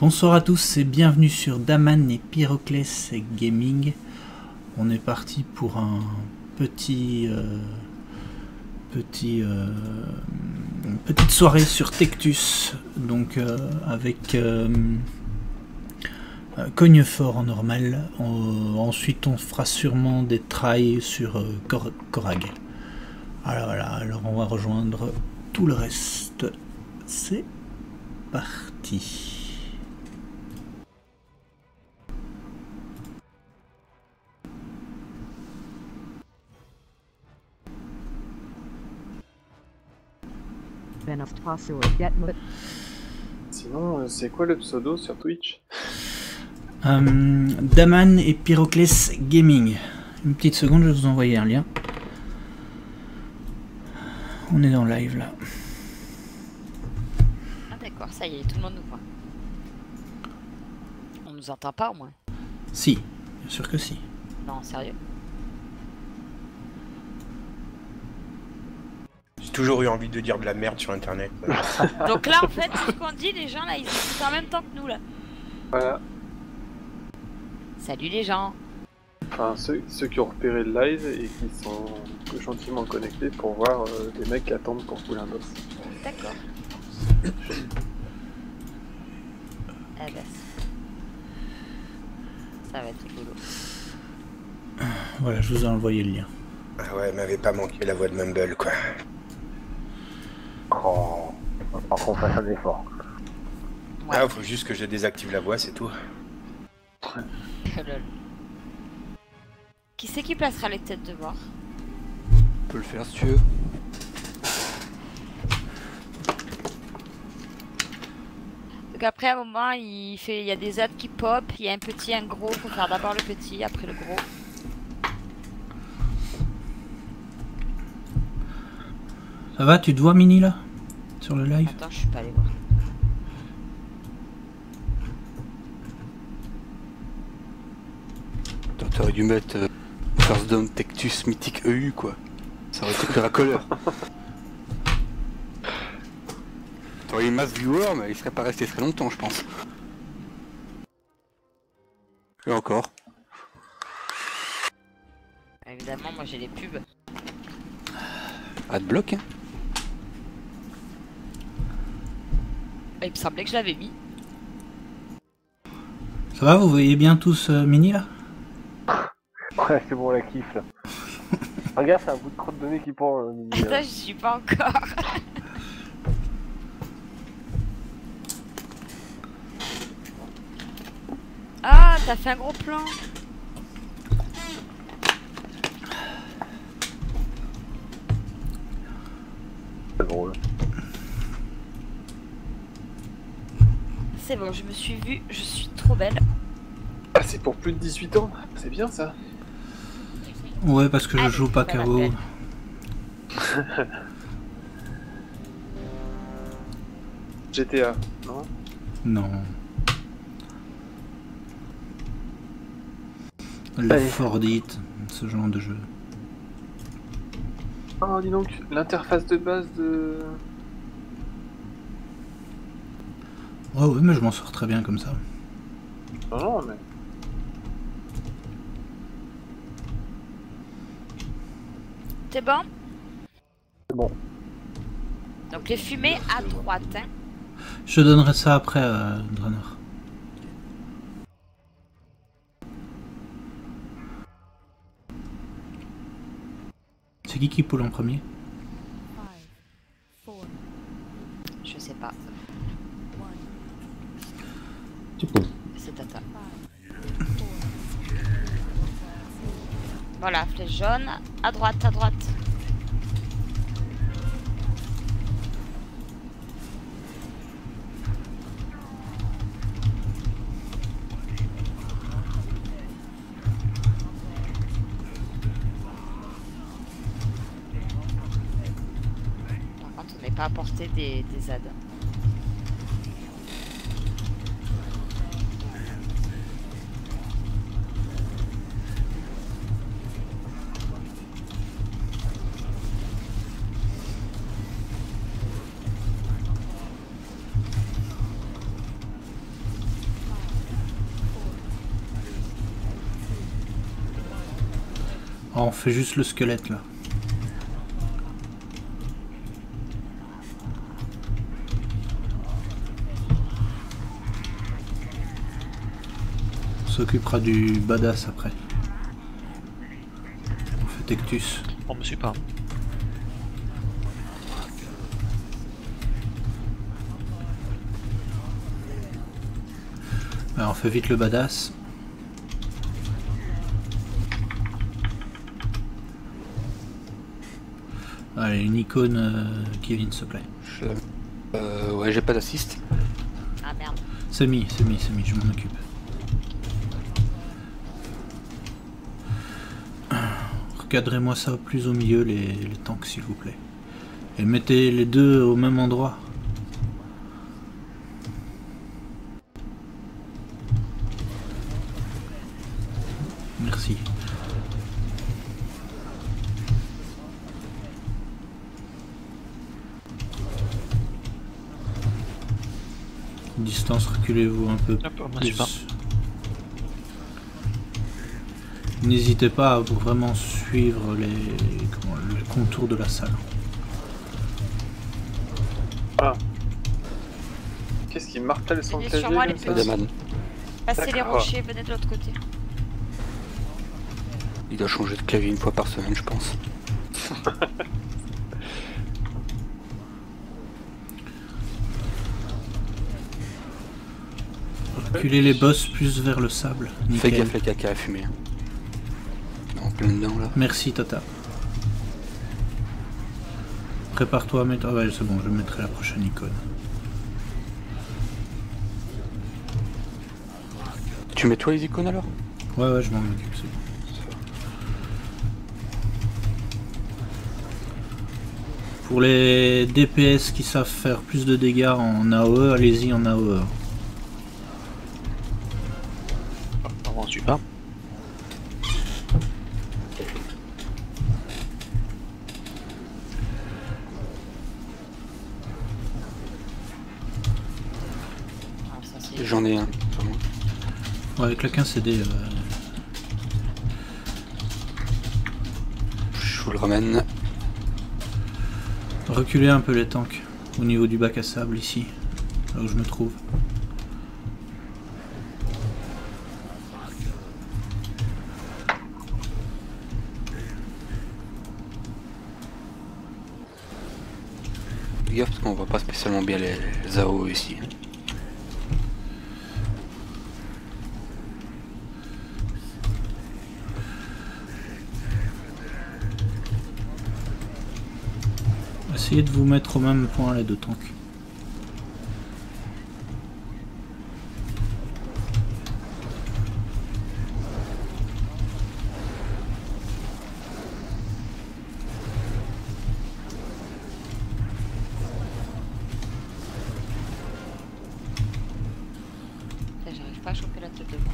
Bonsoir à tous et bienvenue sur Daman et Pyroclès Gaming. On est parti pour un petite soirée sur Tectus, donc avec Cognefort en normal. Ensuite on fera sûrement des tries sur Korag. Voilà, alors on va rejoindre tout le reste. C'est parti. Sinon, c'est quoi le pseudo sur Twitch? Daman et Pyroclès Gaming. Une petite seconde, je vais vous envoyer un lien. On est dans live là. Ah d'accord, ça y est, tout le monde nous voit. On nous entend pas au moins? Si, bien sûr que si. Non, sérieux. J'ai toujours eu envie de dire de la merde sur internet. Donc là en fait, tout ce qu'on dit, les gens là, ils écoutent en même temps que nous là. Voilà. Salut les gens. Enfin, ceux qui ont repéré le live et qui sont gentiment connectés pour voir des mecs qui attendent pour couler un boss. D'accord. Eh ben, ça va être rigolo. Voilà, je vous ai envoyé le lien. Ah ouais, m'avait pas manqué la voix de Mumble, quoi. Oh, on qu'on fasse un effort. Ouais. Ah, faut juste que je désactive la voix, c'est tout. Lol. Qui c'est qui placera les têtes de mort? On peut le faire si tu veux. Donc après à un moment, il y a des adds qui pop, il y a un petit, un gros, faut faire d'abord le petit, après le gros. Ça va, tu te vois Mini là? Sur le live? Attends, je suis pas allé voir. T'aurais dû mettre First Down Tectus Mythic EU quoi. Ça aurait été plus racoleur. T'aurais eu masse viewer mais il serait pas resté très longtemps je pense. Et encore. Évidemment, moi j'ai les pubs. Adblock hein. Il me semblait que je l'avais mis. Ça va, vous voyez bien tous Mini là? Ouais, c'est bon, la kiffe là. Regarde, c'est un bout de crotte de nez qui pend. Attends, je suis pas encore. Ah, t'as fait un gros plan. C'est drôle. C'est bon, je me suis vue, je suis trop belle. Ah, c'est pour plus de 18 ans? C'est bien ça. Ouais, parce que je Allez, joue pas ça va KO. GTA, non? Non. Allez. Le Fordit, ce genre de jeu. Oh, dis donc, l'interface de base de... Ouais, mais je m'en sors très bien comme ça. Non, mais... C'est bon? C'est bon. Donc les fumées à droite, hein. Je te donnerai ça après, Drunner. C'est qui poule en premier? Je sais pas. C'est Tata. Voilà, flèche jaune. À droite, à droite. Par contre, on n'est pas à portée des ZAD. Oh, on fait juste le squelette là. On s'occupera du badass après. On fait Tectus. On me suit pas. Alors, on fait vite le badass. Allez, une icône, Kevin, s'il te plaît. Ouais, j'ai pas d'assist. Ah merde. C'est mis, je m'en occupe. Recadrez-moi ça plus au milieu, les tanks, s'il vous plaît. Et mettez les deux au même endroit. Merci. Distance, reculez-vous un peu Hop, on me suit pas. plus. N'hésitez pas à vraiment suivre le contour de la salle. Qu'est-ce qui martèle son Venez clavier sur moi, comme les ça petits. Daman. Passez les D'accord. rochers, venez de l'autre côté. Il doit changer de clavier une fois par semaine, je pense. Reculez les boss plus vers le sable. Fais Nickel. gaffe les caca à fumer. En plein dedans là. Merci Tata. Prépare-toi à mettre... Ah ouais, c'est bon, je mettrai la prochaine icône. Tu mets toi les icônes alors? Ouais, je m'en occupe, c'est bon. Pour les DPS qui savent faire plus de dégâts en AOE, allez-y en AOE. On me suit pas. Ah, ça, c'est- J'en ai un. Vraiment. Ouais, avec le 15 CD, Je vous le ramène. reculez un peu les tanks au niveau du bac à sable ici, là où je me trouve. Fais gaffe parce qu'on voit pas spécialement bien les AO ici. Essayez de vous mettre au même point les deux tanks. Putain, j'arrive pas à choper la tête de moi.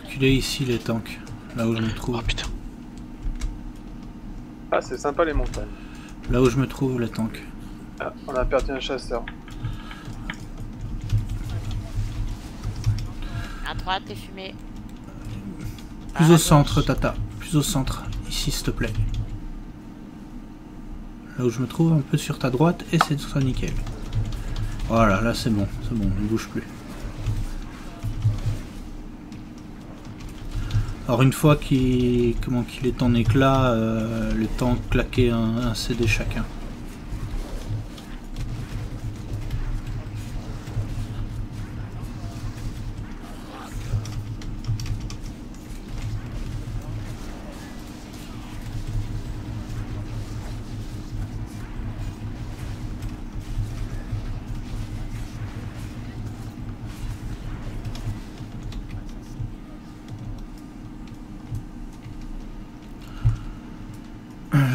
Reculez ici les tanks, là où je me trouve. Oh putain. Ah, c'est sympa les montagnes. Là où je me trouve les tanks. Ah, on a perdu un chasseur. À droite, les fumées. Plus À au centre, gauche. Tata. Plus au centre. Ici, s'il te plaît. Là où je me trouve, un peu sur ta droite, et c'est ça nickel. Voilà, là c'est bon, ne bouge plus. Alors une fois qu'il est en éclat, le temps de claquer un CD chacun.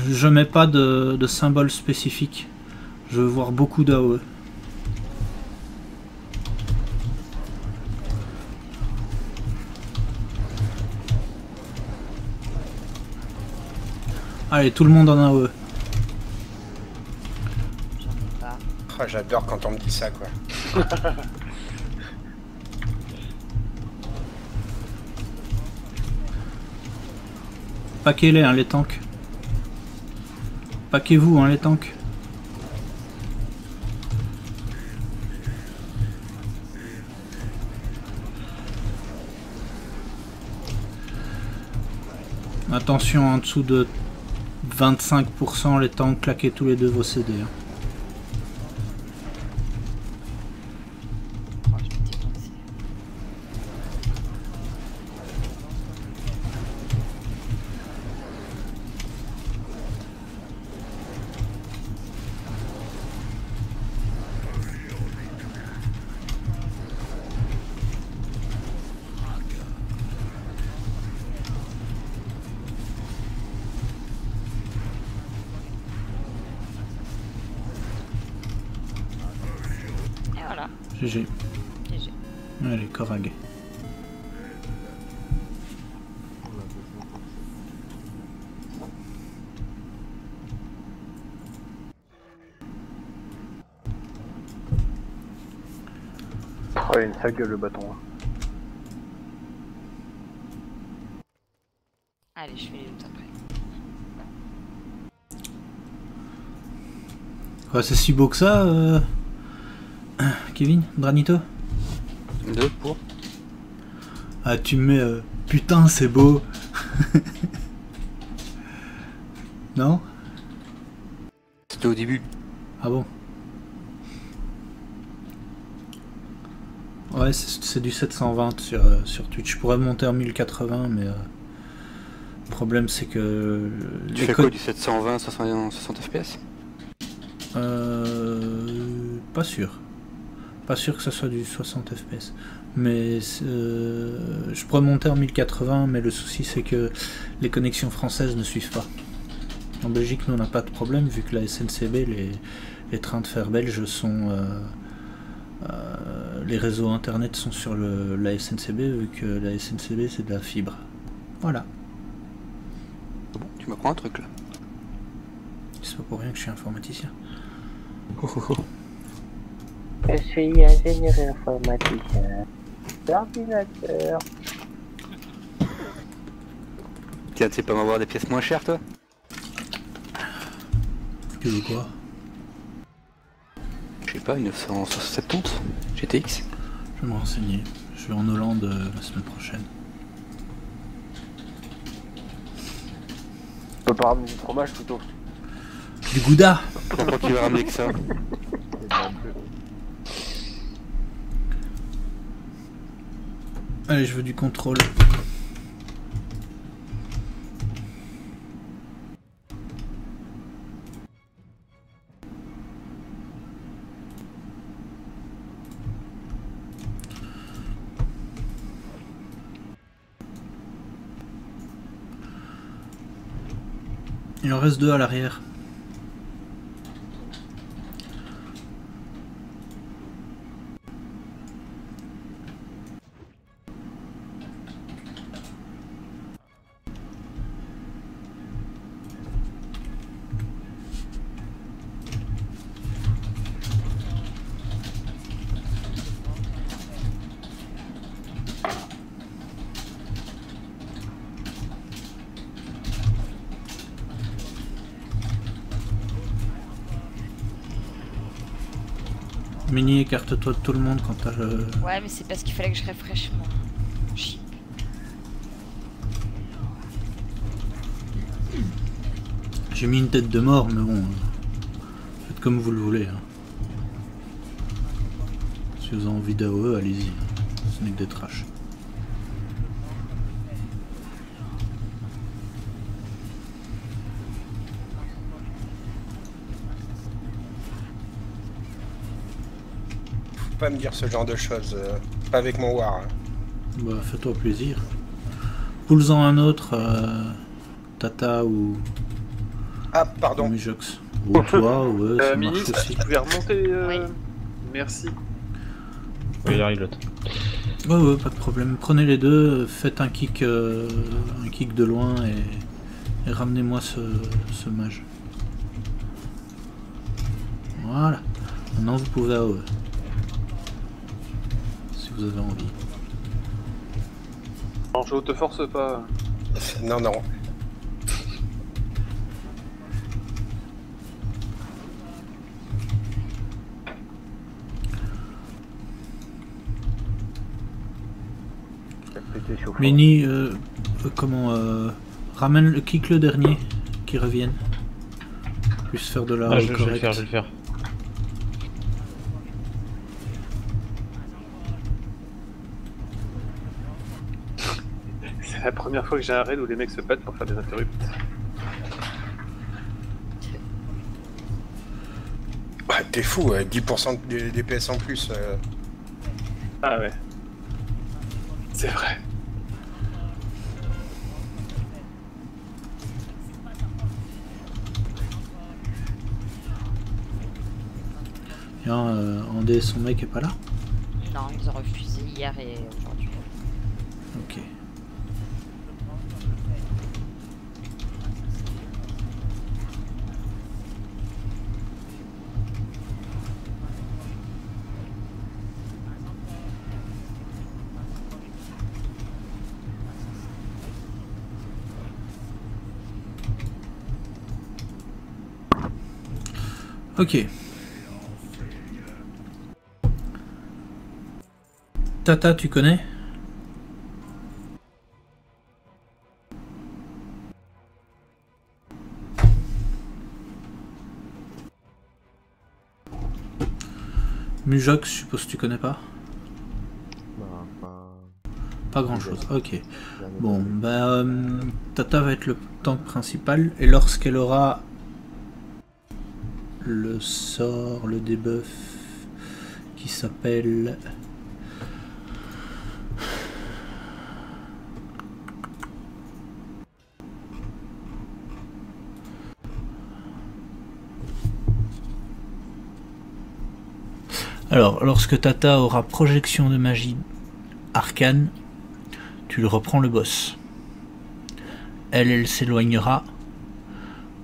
Je mets pas de symbole spécifique. Je veux voir beaucoup d'AOE. Allez, tout le monde en AOE. J'en ai pas. Ah, j'adore quand on me dit ça, quoi. Paquez-les, hein, les tanks. Paquez-vous, hein, les tanks. Attention, en dessous de 25%, les tanks, claquez tous les deux vos CD. Hein. Oh, je m'étais pensé. Et voilà, GG. GG. Allez, Korag. Oh, il a une sale gueule le bâton. Hein. Allez, je fais les autres après. Ouais, c'est si beau que ça, Kevin, Dranito? 2 pour. Ah, tu me mets putain, c'est beau. Non? C'était au début. Ah bon? Ouais, c'est du 720 sur Twitch. Je pourrais monter en 1080, mais le problème c'est que Tu fais quoi, du 720 60 fps? Pas sûr. Pas sûr que ça soit du 60 fps. Mais je pourrais monter en 1080, mais le souci c'est que les connexions françaises ne suivent pas. En Belgique, nous on n'a pas de problème vu que la SNCB, les trains de fer belges sont... les réseaux internet sont sur la SNCB vu que la SNCB c'est de la fibre. Voilà. Bon, tu m'apprends un truc là. C'est pas pour rien que je suis informaticien. Je suis ingénieur informaticien. Ordinateur. Tiens, tu sais pas m'avoir des pièces moins chères toi? Tu veux quoi? Je sais pas, une 970 GTX. Je vais me renseigner. Je vais en Hollande la semaine prochaine. Tu peux pas ramener du fromage plutôt. Du gouda! Pourquoi tu vas ramener que ça? Allez, je veux du contrôle. Il en reste 2 à l'arrière. Mini, écarte-toi de tout le monde quand t'as le... Ouais, mais c'est parce qu'il fallait que je rafraîchisse mon chip. J'ai mis une tête de mort, mais bon... faites comme vous le voulez. Hein. Si vous avez envie d'AOE, allez-y. Ce n'est que des trash. Pas me dire ce genre de choses, pas avec mon war. Hein. Bah, fais-toi plaisir. Poules-en un autre, Tata ou... Ah, pardon. Mijox. Ou toi, ouais, ça Mini, marche aussi. tu pouvais remonter. Oui. Merci. Oui, arrive l'autre. Ouais, pas de problème. Prenez les deux, faites un kick de loin et Et ramenez-moi ce mage. Voilà. Maintenant vous pouvez AOE. Si vous avez envie. Non, je te force pas. Non, non. C'était chauffant. Mini, ramène kick le dernier qui revienne. Plus faire de la Ah, je vais le correcte. faire, je vais le faire. C'est la première fois que j'ai un raid où les mecs se battent pour faire des interrupts. Bah, t'es fou, 10% de DPS en plus. Ah ouais. C'est vrai. Tiens, Andé, son mec est pas là? Non, ils ont refusé hier et aujourd'hui. Ok. Ok. Tata, tu connais? Mujok, je suppose que tu connais pas? Pas grand chose, ok. Bon, bah, Tata va être le tank principal et lorsqu'elle aura le sort, le debuff qui s'appelle... Alors, lorsque Tata aura projection de magie arcane, tu le reprends le boss. Elle s'éloignera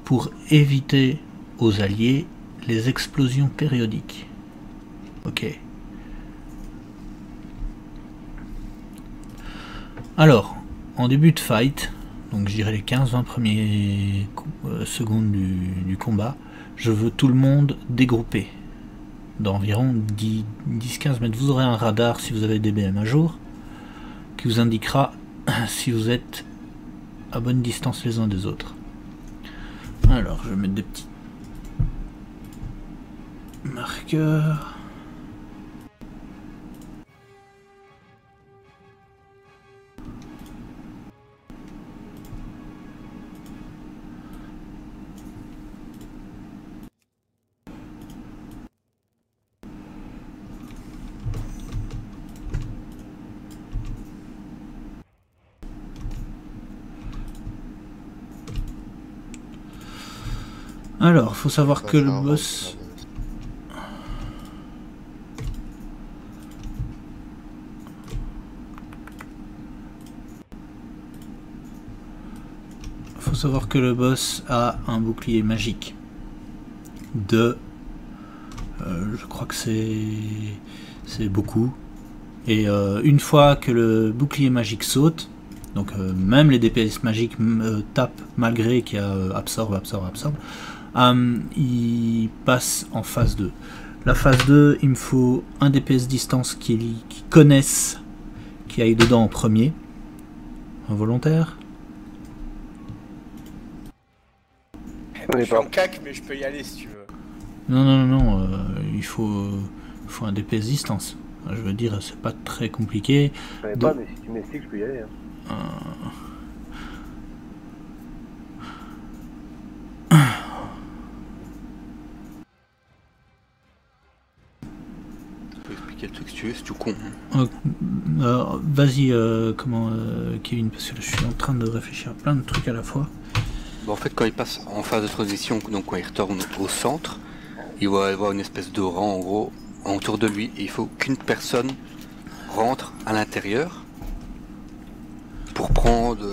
pour éviter aux alliés les explosions périodiques. Ok. Alors, en début de fight, donc je dirais les 15-20 premiers secondes du combat, je veux tout le monde dégroupé. D'environ 10-15 mètres. Vous aurez un radar si vous avez des BM à jour qui vous indiquera si vous êtes à bonne distance les uns des autres. Alors, je vais mettre des petits marqueurs. Alors, faut savoir que le boss... Faut savoir que le boss a un bouclier magique de... je crois que c'est beaucoup. Et une fois que le bouclier magique saute, donc même les DPS magiques tapent malgré qu'il y a absorbe, il passe en phase 2. La phase 2, il me faut un DPS distance qui connaisse, qui aille dedans en premier. Un volontaire. Je suis en cac, mais je peux y aller si tu veux. Non, il faut un DPS distance. Je veux dire, c'est pas très compliqué. Je savais pas, mais si tu m'expliques, je peux y aller. Hein. Je peux expliquer le truc si tu veux, c'est tout con. Vas-y, Kevin, parce que là, je suis en train de réfléchir à plein de trucs à la fois. Bon, en fait, quand il passe en phase de transition, donc quand il retourne au centre, il va avoir une espèce de rang en gros autour de lui. Et il faut qu'une personne rentre à l'intérieur pour prendre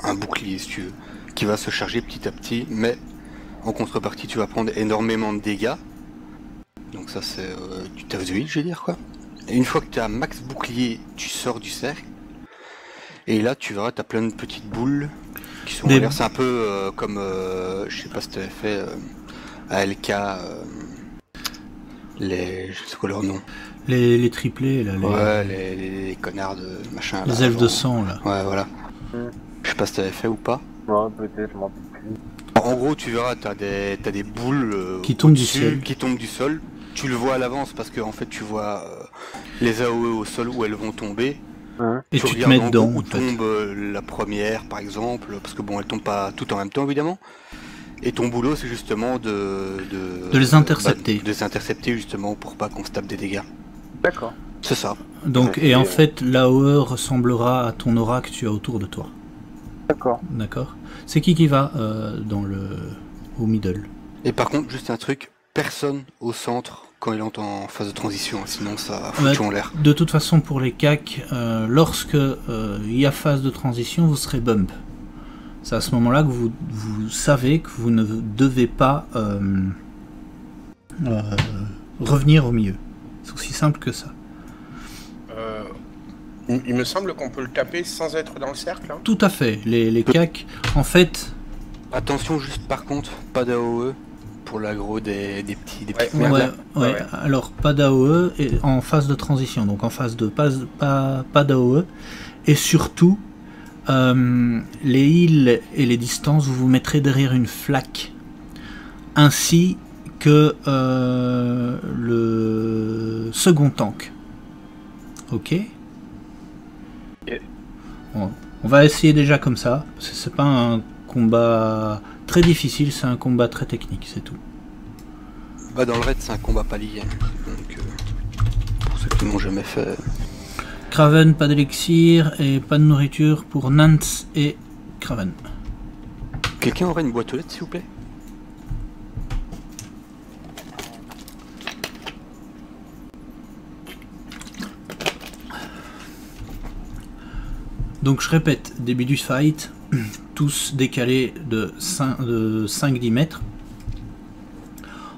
un bouclier si tu veux, qui va se charger petit à petit, mais en contrepartie tu vas prendre énormément de dégâts. Donc ça c'est du taf de heal, je vais dire quoi. Et une fois que tu as max bouclier, tu sors du cercle. Et là tu verras, tu as plein de petites boules qui sont l'air, c'est un peu comme, je sais pas si tu avais fait à LK, je sais quoi leur nom. Les triplés là. Ouais, les connards de machin. Les là, elfes genre... de sang là. Ouais, voilà. Je sais pas si tu avais fait ou pas. Ouais, peut-être, je m'en rappelle plus. En gros, tu verras, t'as des boules qui tombent du ciel. Qui tombent du sol. Tu le vois à l'avance parce que en fait, tu vois les AOE au sol où elles vont tomber. Et tu te mets dedans. Où tombe la première, par exemple, parce que bon, elle tombe pas tout en même temps, évidemment. Et ton boulot, c'est justement de les intercepter. De les intercepter justement pour pas qu'on se tape des dégâts. D'accord. C'est ça. Donc, et en fait, l'AOE ressemblera à ton aura que tu as autour de toi. D'accord. D'accord. C'est qui va au middle? Et par contre, juste un truc, personne au centre quand il est en phase de transition, sinon ça fout tout en l'air. De toute façon, pour les CAC, lorsque il y a phase de transition, vous serez bump. C'est à ce moment-là que vous savez que vous ne devez pas revenir au milieu. C'est aussi simple que ça. Il me semble qu'on peut le taper sans être dans le cercle. Hein. Tout à fait. Les CAC, en fait... Attention juste par contre, pas d'AOE pour l'aggro des petits ouais. Alors, pas d'AOE en phase de transition. Donc en phase de pas d'AOE. Et surtout, les heals et les distances, vous vous mettrez derrière une flaque. Ainsi que le second tank. Ok. Bon, on va essayer déjà comme ça. C'est pas un combat très difficile, c'est un combat très technique, c'est tout. Bah dans le raid, c'est un combat pas lié. Donc pour ceux qui n'ont jamais fait. Craven, pas d'élixir et pas de nourriture pour Nance et Craven. Quelqu'un aurait une boîte aux lettres, s'il vous plaît? Donc je répète, début du fight, tous décalés de 5-10 mètres.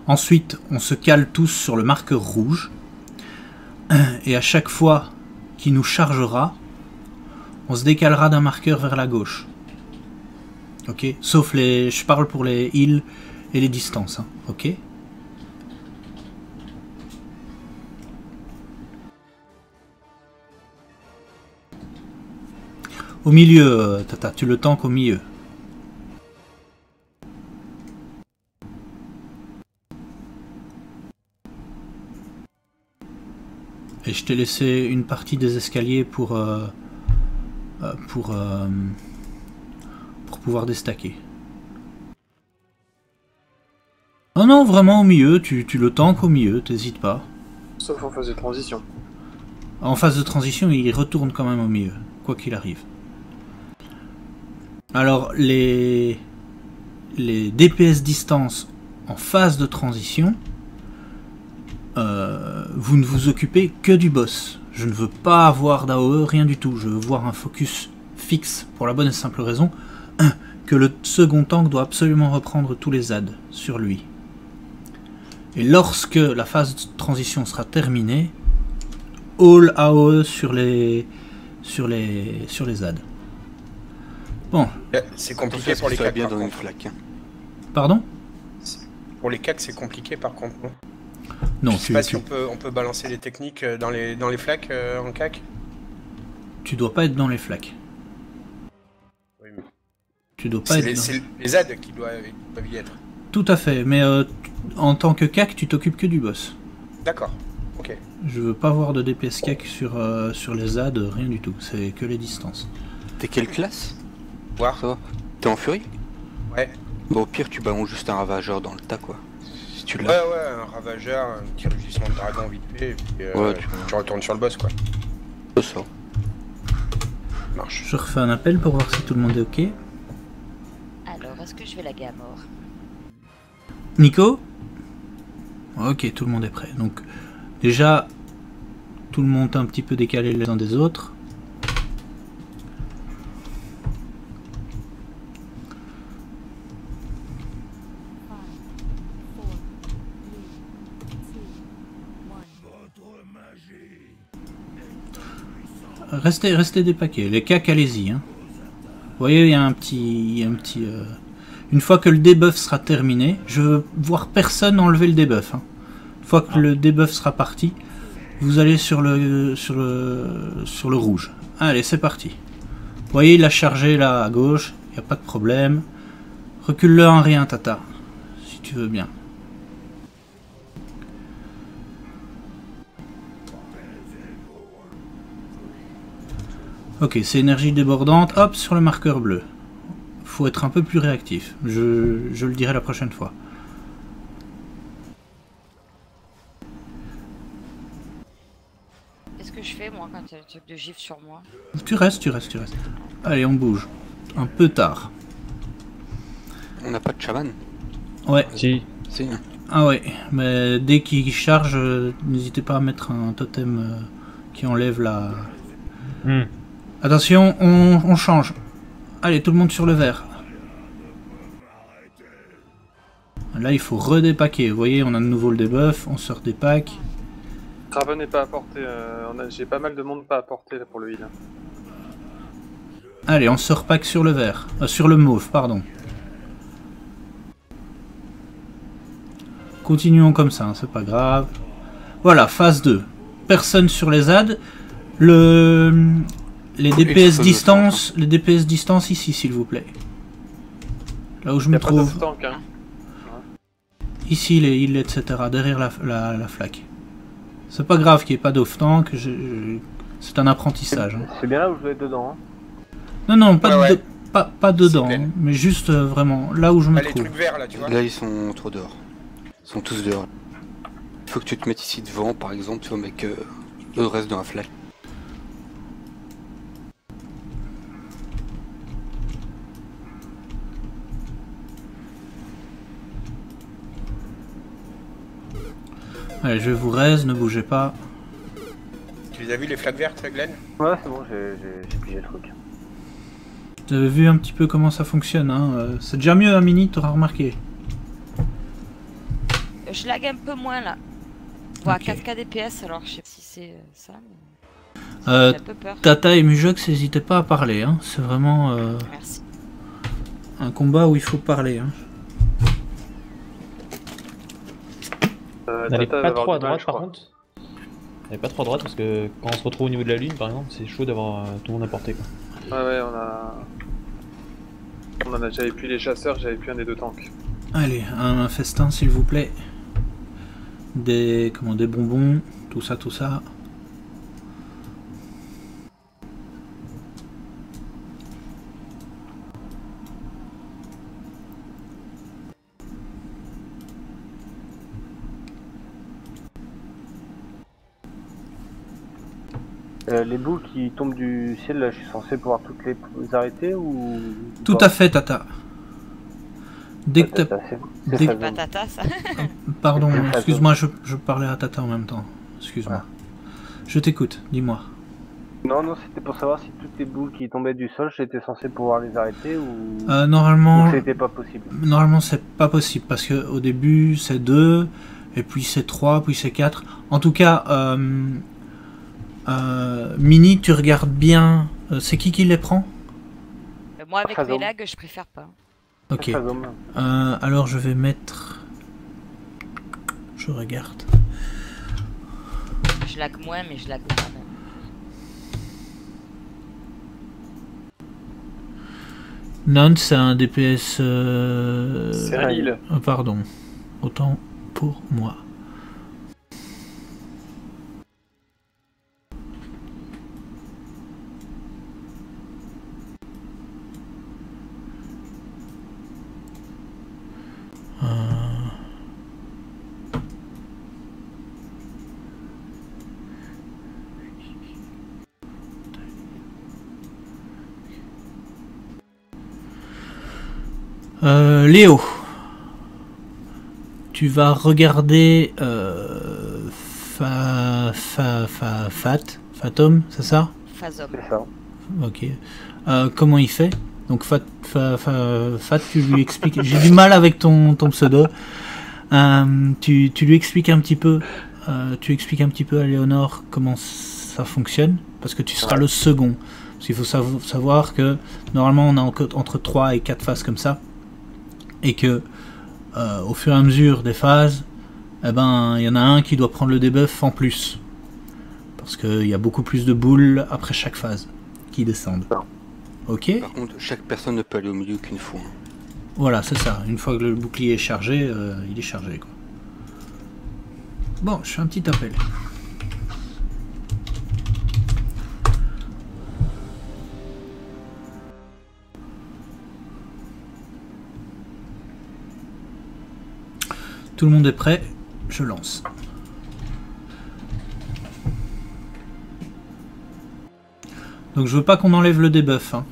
Ensuite, on se cale tous sur le marqueur rouge. Et à chaque fois qu'il nous chargera, on se décalera d'un marqueur vers la gauche. Ok? Sauf je parle pour les heals et les distances. Hein. Ok? Au milieu, Tata, tu le tankes au milieu. Et je t'ai laissé une partie des escaliers pour pouvoir déstacker. Oh non, vraiment au milieu, tu le tankes au milieu, t'hésites pas. Sauf en phase de transition. En phase de transition, il retourne quand même au milieu, quoi qu'il arrive. Alors, les DPS distance en phase de transition, vous ne vous occupez que du boss. Je ne veux pas avoir d'AOE, rien du tout. Je veux voir un focus fixe pour la bonne et simple raison que le second tank doit absolument reprendre tous les ZAD sur lui. Et lorsque la phase de transition sera terminée, all AOE sur les ZAD. Bon. C'est compliqué pour les CAC. Bien dans une flaque. Pardon? Pour les CAC, c'est compliqué par contre. Non, je sais pas si on peut balancer les techniques dans les flaques en CAC. Tu dois pas être dans les flaques. Oui, mais... Tu dois pas être. C'est les ZAD qui doivent y être. Tout à fait, mais en tant que CAC, tu t'occupes que du boss. D'accord. Ok. Je veux pas voir de DPS CAC sur les ZAD, rien du tout. C'est que les distances. T'es quelle classe? Voir. Ça va. T'es en furie? Ouais. Bon, au pire, tu balances juste un ravageur dans le tas, quoi. Si tu l'as. Ouais, un ravageur, un petit rugissement de dragon vite fait, et puis tu retournes sur le boss, quoi. C'est ça. Marche. Je refais un appel pour voir si tout le monde est ok. Alors, est-ce que je vais laguer à mort? Nico? Ok, tout le monde est prêt. Donc, déjà, tout le monde est un petit peu décalé les uns des autres. restez dépaqués. Les cacs, allez-y. Hein. Vous voyez, il y a un petit... Une fois que le debuff sera terminé, je veux voir personne enlever le debuff. Hein. Une fois que le debuff sera parti, vous allez sur le rouge. Allez, c'est parti. Vous voyez, il a chargé là à gauche, il n'y a pas de problème. Recule-le en rien, Tata, si tu veux bien. Ok, c'est énergie débordante. Hop, sur le marqueur bleu. Faut être un peu plus réactif. Je le dirai la prochaine fois. Qu'est-ce que je fais moi quand il y a le truc de gifle sur moi? Tu restes. Allez, on bouge. Un peu tard. On n'a pas de chaman? Ouais. Si. Ah ouais, mais dès qu'il charge, n'hésitez pas à mettre un totem qui enlève la... Attention, on change. Allez, tout le monde sur le vert. Là, il faut redépaquer. Vous voyez, on a de nouveau le debuff, on sort des packs. Craven n'est pas apporté. J'ai pas mal de monde pas apporté là, pour le heal. Allez, on sort pack sur le vert. Sur le mauve, pardon. Continuons comme ça, hein, c'est pas grave. Voilà, phase 2. Personne sur les ZAD. Les DPS distance, ici, s'il vous plaît. Là où je me trouve. Tank, hein. Ici, les heals, etc. Derrière la flaque. C'est pas grave qu'il n'y ait pas d'off-tank. C'est un apprentissage. Hein. C'est bien là où je dois être dedans. Non, Hein. non, pas dedans. Hein, mais juste vraiment là où je me trouve. Les trucs verts là, tu vois. Là, ils sont trop dehors. Ils sont tous dehors. Il faut que tu te mettes ici devant, par exemple, tu vois, mais que le reste dans la flaque. Allez, je vous raise, ne bougez pas. Tu les as vus les flaques vertes, Glenn? Ouais, c'est bon, j'ai pigé le truc. Vous avez vu un petit peu comment ça fonctionne, hein. C'est déjà mieux, un mini, t'auras remarqué. Je lag un peu moins là. Voilà, Okay. 4K DPS, alors je sais pas si c'est ça. Mais... Euh, j'ai un peu peur. Tata et Mujox, n'hésitez pas à parler, hein. C'est vraiment Merci. un combat où il faut parler. Hein. N'allez Tata pas va trop avoir à du mal, droite je par crois. contre. N'allez pas trop à droite parce que quand on se retrouve au niveau de la lune par exemple, c'est chaud d'avoir tout le monde à portée quoi. Ouais, on en a. J'avais plus les chasseurs, j'avais plus un des deux tanks. Allez, un festin s'il vous plaît. Des bonbons, tout ça. Les boules qui tombent du ciel, là, je suis censé pouvoir toutes les arrêter ou... Tout à fait, Tata. Dès que t'as... C'est C'est pas Tata ça. Pardon, excuse-moi, je parlais à Tata en même temps. Excuse-moi. Je t'écoute, dis-moi. Non, c'était pour savoir si toutes les boules qui tombaient du sol, j'étais censé pouvoir les arrêter ou... Normalement... ou c'était pas possible. Normalement, c'est pas possible, parce que au début, c'est 2, et puis c'est 3, puis c'est 4. En tout cas, Mini, tu regardes bien... c'est qui les prend? Moi avec Phasome. mes lags, je préfère pas. Ok. Phasome. Alors je vais mettre... Je regarde. Je lag moins, mais je lag quand même. Non, c'est un DPS... C'est un heal. Pardon. Autant pour moi. Léo, tu vas regarder Fatom, c'est ça? Phasome. C'est ça. Ok. Comment il fait? Donc Fat, tu lui expliques. J'ai du mal avec ton pseudo. Tu lui expliques un petit peu. Tu expliques un petit peu à Léonore comment ça fonctionne, parce que tu seras le second. Parce qu'il faut savoir que normalement on a entre 3 et 4 phases comme ça, et que au fur et à mesure des phases, eh ben, il y en a un qui doit prendre le debuff en plus. Parce qu'il y a beaucoup plus de boules après chaque phase qui descendent. Ok. Par contre, chaque personne ne peut aller au milieu qu'une fois. Voilà, c'est ça. Une fois que le bouclier est chargé, il est chargé, quoi. Bon, je fais un petit appel. Tout le monde est prêt, je lance. Donc je veux pas qu'on enlève le debuff, hein.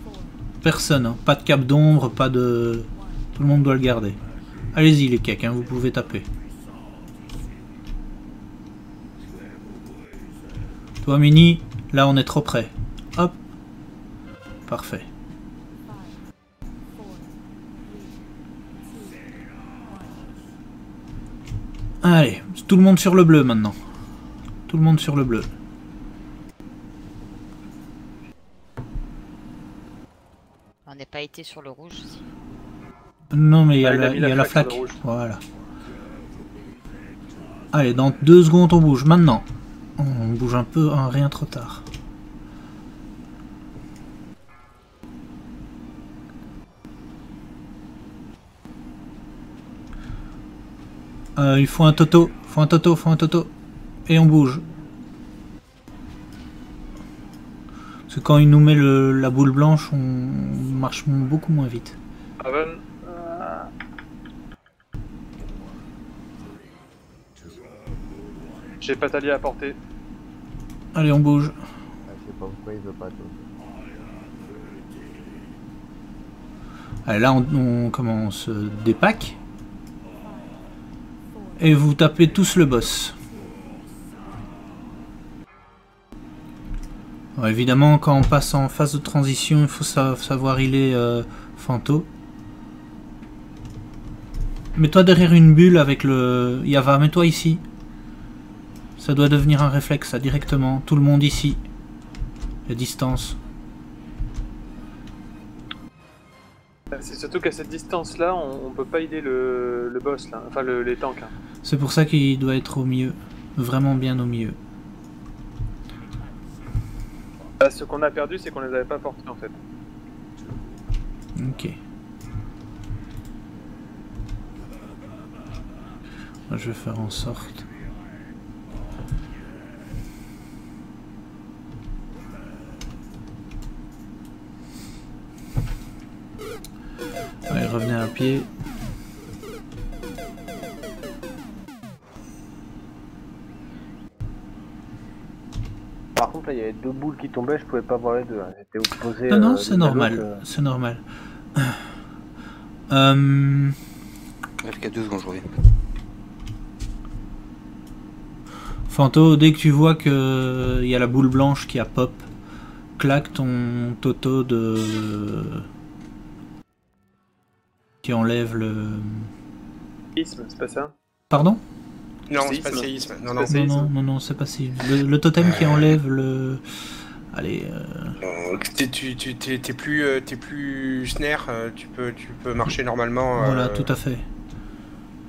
Personne, hein. Pas de cape d'ombre, pas de... Tout le monde doit le garder. Allez-y les cakes, hein, vous pouvez taper. Toi Mini, là on est trop près. Hop. Parfait. Allez, tout le monde sur le bleu maintenant. Tout le monde sur le bleu. On n'est pas été sur le rouge aussi. Non mais il y a la flaque. Voilà. Allez, dans 2 secondes on bouge. Maintenant. On bouge un peu, hein, rien trop tard. Il faut un toto. Faut un toto. Et on bouge. Parce que quand il nous met la boule blanche, on marche beaucoup moins vite. Aven. J'ai Patalia à porter. Allez, on bouge. Je sais pas pourquoi il veut pas tout. Allez, là, on commence des packs. Et vous tapez tous le boss. Alors, évidemment, quand on passe en phase de transition, il faut savoir healer Fanto. Mets-toi derrière une bulle avec le... Yava, mets-toi ici. Ça doit devenir un réflexe, ça, directement. Tout le monde ici. La distance. C'est surtout qu'à cette distance-là, on peut pas aider le boss, là. Enfin les tanks. Hein. C'est pour ça qu'il doit être au milieu. Vraiment bien au milieu. Là, ce qu'on a perdu, c'est qu'on les avait pas portés, en fait. Ok. Moi, je vais faire en sorte... Allez, revenez à pied. Par contre, là, il y avait 2 boules qui tombaient, je pouvais pas voir les deux. Hein. J'étais opposé. Non, c'est normal. C'est normal. Jusqu'à 2 secondes, je reviens. Fanto, dès que tu vois que il y a la boule blanche qui a pop, claque ton toto de... qui enlève le... Séisme, c'est pas ça? Pardon? Non, c'est pas séisme. Non, c'est pas si. Le totem qui enlève le... Allez... T'es plus snare, tu peux marcher normalement. Voilà, tout à fait.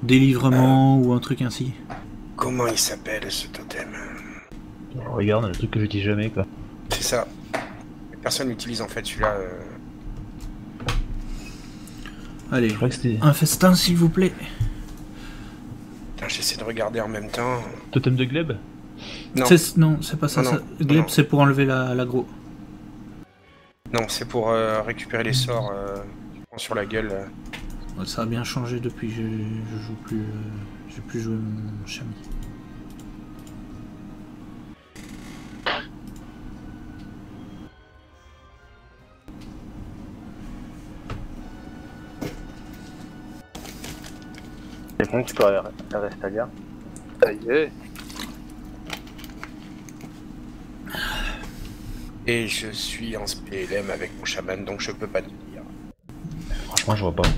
Délivrement ou un truc ainsi. Comment il s'appelle ce totem? Regarde, le truc que j'utilise jamais, quoi. C'est ça. Personne n'utilise en fait celui-là. Allez, que un festin s'il vous plaît. Putain, j'essaie de regarder en même temps. Totem de gleb? Non, c'est pas ça. Gleb, c'est pour enlever l'agro. Non, c'est pour récupérer les sorts tu prends sur la gueule. Ça a bien changé depuis que je joue plus... j'ai plus joué mon chamois. Quelqu'un qui peut rester à lire. Ça y est. Et je suis en SPLM avec mon chaman, donc je peux pas te dire. Franchement, je vois pas.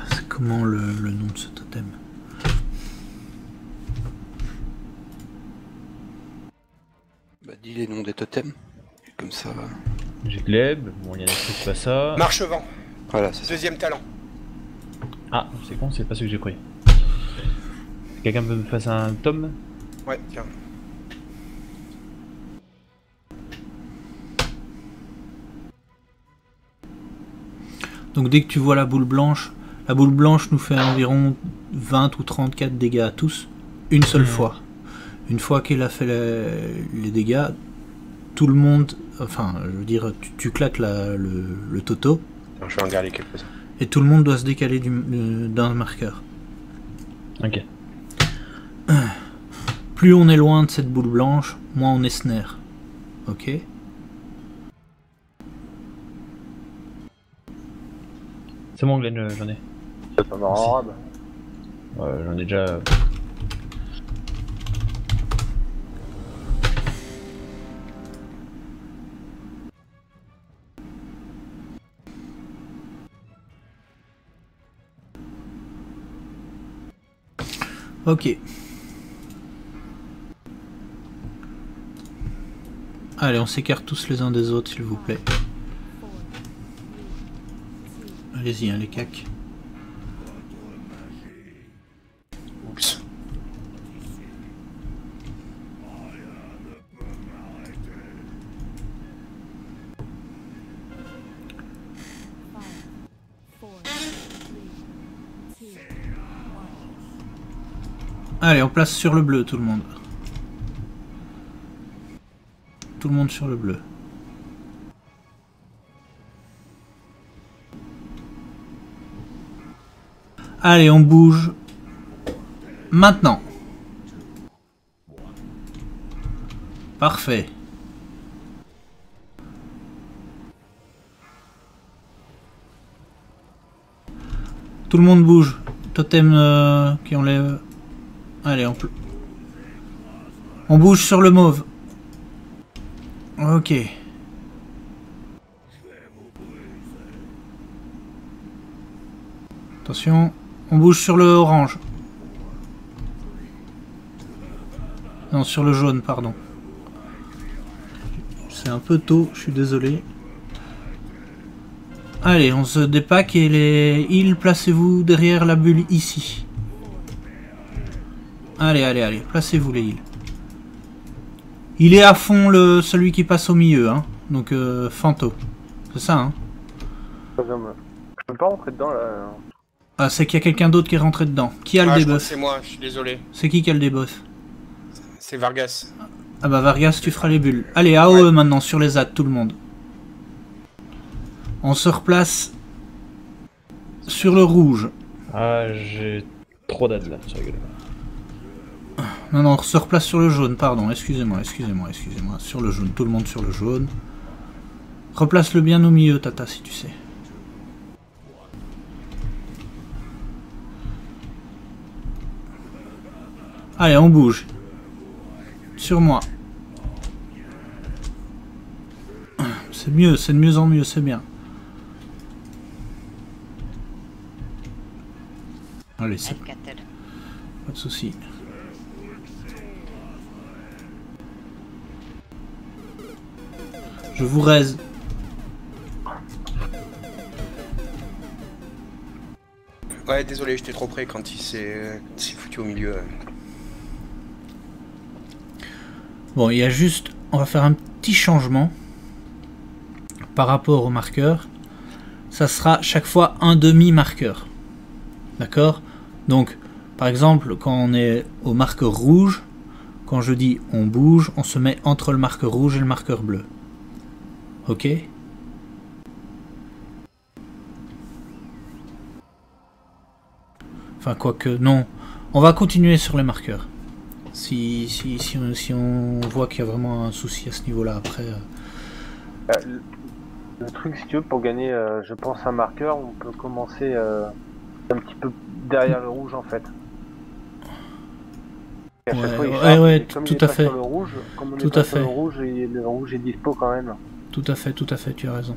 C'est comment le nom de ce totem? Bah dis les noms des totems. Comme ça. J'ai gleb, bon, il y a des trucs, c'est pas ça. Marche-vent, Voilà, c'est ça. deuxième talent. Ah, c'est con, c'est pas ce que j'ai pris. Quelqu'un peut me passer un tome? Ouais, tiens. Donc dès que tu vois la boule blanche nous fait environ 20 ou 34 dégâts à tous, une seule fois. Une fois qu'elle a fait les dégâts, tout le monde, enfin je veux dire, tu claques le toto, Attends, je vais en garder quelques-uns. et tout le monde doit se décaler d'un marqueur. Ok. Plus on est loin de cette boule blanche, moins on est snare. Ok. C'est bon, Glenn, j'en ai. Ça m'en rend rab. J'en ai déjà. Ok. Allez, on s'écarte tous les uns des autres, s'il vous plaît. Allez-y, hein, les cacs. Oups. Allez, on place sur le bleu, tout le monde. Tout le monde sur le bleu. Allez, on bouge. Maintenant. Parfait. Tout le monde bouge. Totem qui enlève. Allez, on bouge sur le mauve. Ok. Attention, on bouge sur le orange. Non, sur le jaune, pardon. C'est un peu tôt, je suis désolé. Allez, on se dépack et les heals, placez-vous derrière la bulle ici. Allez, allez, allez, placez-vous les heals. Il est à fond celui qui passe au milieu, hein. Donc Fanto. C'est ça, hein. Je peux pas rentrer dedans là. Ah, c'est qu'il y a quelqu'un d'autre qui est rentré dedans. Qui a le Je crois que debuff? c'est moi, je suis désolé. C'est qui a le debuff? C'est Vargas. Ah bah Vargas, tu feras les bulles. Allez, AOE maintenant, sur les ZAD, tout le monde. On se replace sur le rouge. Ah, j'ai trop d'ad là, sur la gueule. Non, non, on se replace sur le jaune, pardon, excusez-moi. Sur le jaune, tout le monde sur le jaune. Replace-le bien au milieu, Tata, si tu sais. Allez, on bouge. Sur moi. C'est mieux, c'est de mieux en mieux, c'est bien. Allez, c'est pas de soucis. Je vous raise. Ouais, désolé, j'étais trop près quand il s'est foutu au milieu. Bon, il y a juste... On va faire un petit changement par rapport au marqueur. Ça sera chaque fois un demi-marqueur. D'accord? Donc, par exemple, quand on est au marqueur rouge, quand je dis on bouge, on se met entre le marqueur rouge et le marqueur bleu. Ok? Enfin, quoique, non. On va continuer sur les marqueurs. Si on voit qu'il y a vraiment un souci à ce niveau-là, après... Le truc, si tu veux, pour gagner, je pense, un marqueur, on peut commencer un petit peu derrière le rouge, en fait. Et à chaque fois, ouais, comme tout il est à pas fait. sur le rouge, comme on Tout est pas à sur fait. le rouge est dispo quand même. Tout à fait, tu as raison.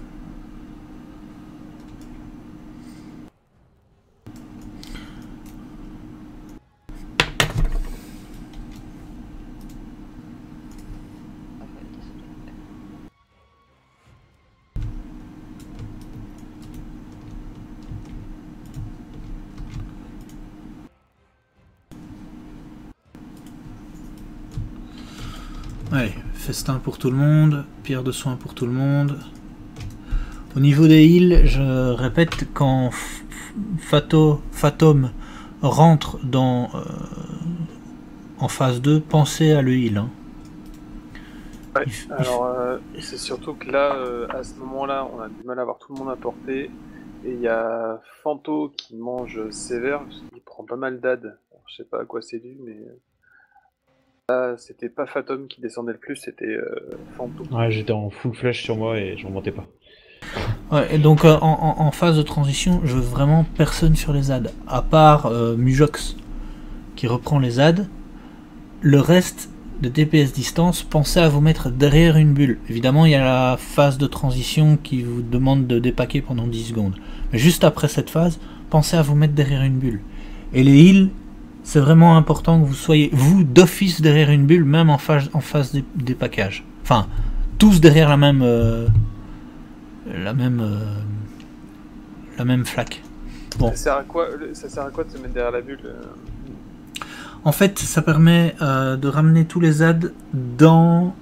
Allez, festin pour tout le monde, pierre de soin pour tout le monde. Au niveau des heals, je répète, quand Fatum rentre dans en phase 2, pensez à le heal. Hein. Ouais, alors c'est surtout que là, à ce moment-là, on a du mal à avoir tout le monde à portée. Et il y a Fanto qui mange sévère, parce qu'il prend pas mal d'AD. Je sais pas à quoi c'est dû, mais... Là, c'était pas Fatum qui descendait le plus, c'était Fanto. Ouais, j'étais en full flash sur moi et je remontais pas. Ouais, et donc en phase de transition, je veux vraiment personne sur les ZAD, à part Mujox qui reprend les ZAD. Le reste de DPS distance, pensez à vous mettre derrière une bulle. Évidemment, il y a la phase de transition qui vous demande de dépaquer pendant 10 secondes. Mais juste après cette phase, pensez à vous mettre derrière une bulle. Et les heals, c'est vraiment important que vous soyez, vous, d'office derrière une bulle, même en phase dépackage. Enfin, tous derrière la même flaque. Bon. Ça sert à quoi de se mettre derrière la bulle En fait, ça permet de ramener tous les ZAD dans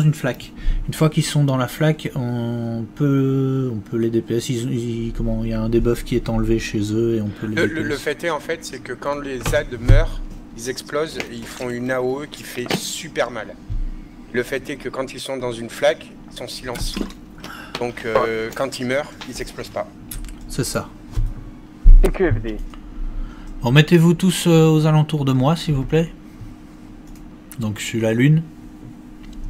une flaque. Une fois qu'ils sont dans la flaque, on peut les DPS. Il y a un debuff qui est enlevé chez eux et on peut les DPS. Le fait est, en fait, c'est que quand les ZAD meurent, ils explosent et ils font une AOE qui fait super mal. Le fait est que quand ils sont dans une flaque, ils sont silencieux. Donc quand ils meurent, ils explosent pas. C'est ça. Et QFD. Bon, mettez-vous tous aux alentours de moi, s'il vous plaît. Donc je suis la lune.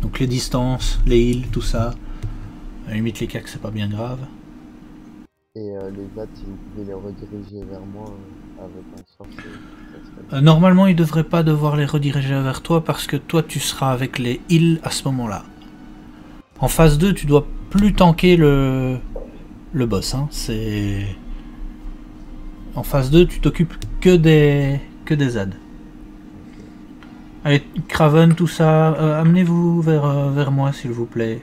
Donc les distances, les heals, tout ça. À la limite les cacs, c'est pas bien grave. Et les ZAD, si vous pouvez les rediriger vers moi avec un sort, normalement, ils devraient pas devoir les rediriger vers toi parce que toi, tu seras avec les heals à ce moment-là. En phase 2, tu dois plus tanker le boss. Hein. C'est... En phase 2, tu t'occupes que des ZAD. Allez, Craven, tout ça, amenez-vous vers moi, s'il vous plaît.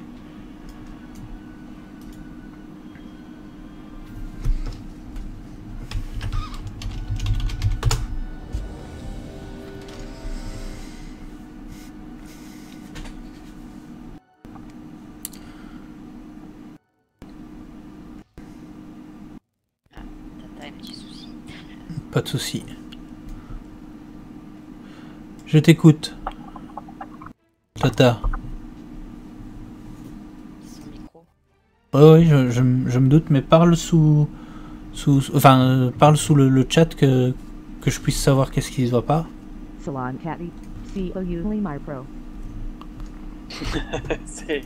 Pas de souci. Je t'écoute. Tata. Oui, je me doute, mais parle parle sous le chat que je puisse savoir qu'est-ce qui ne va pas. Salon Catty, C-O-U Pro. C'est...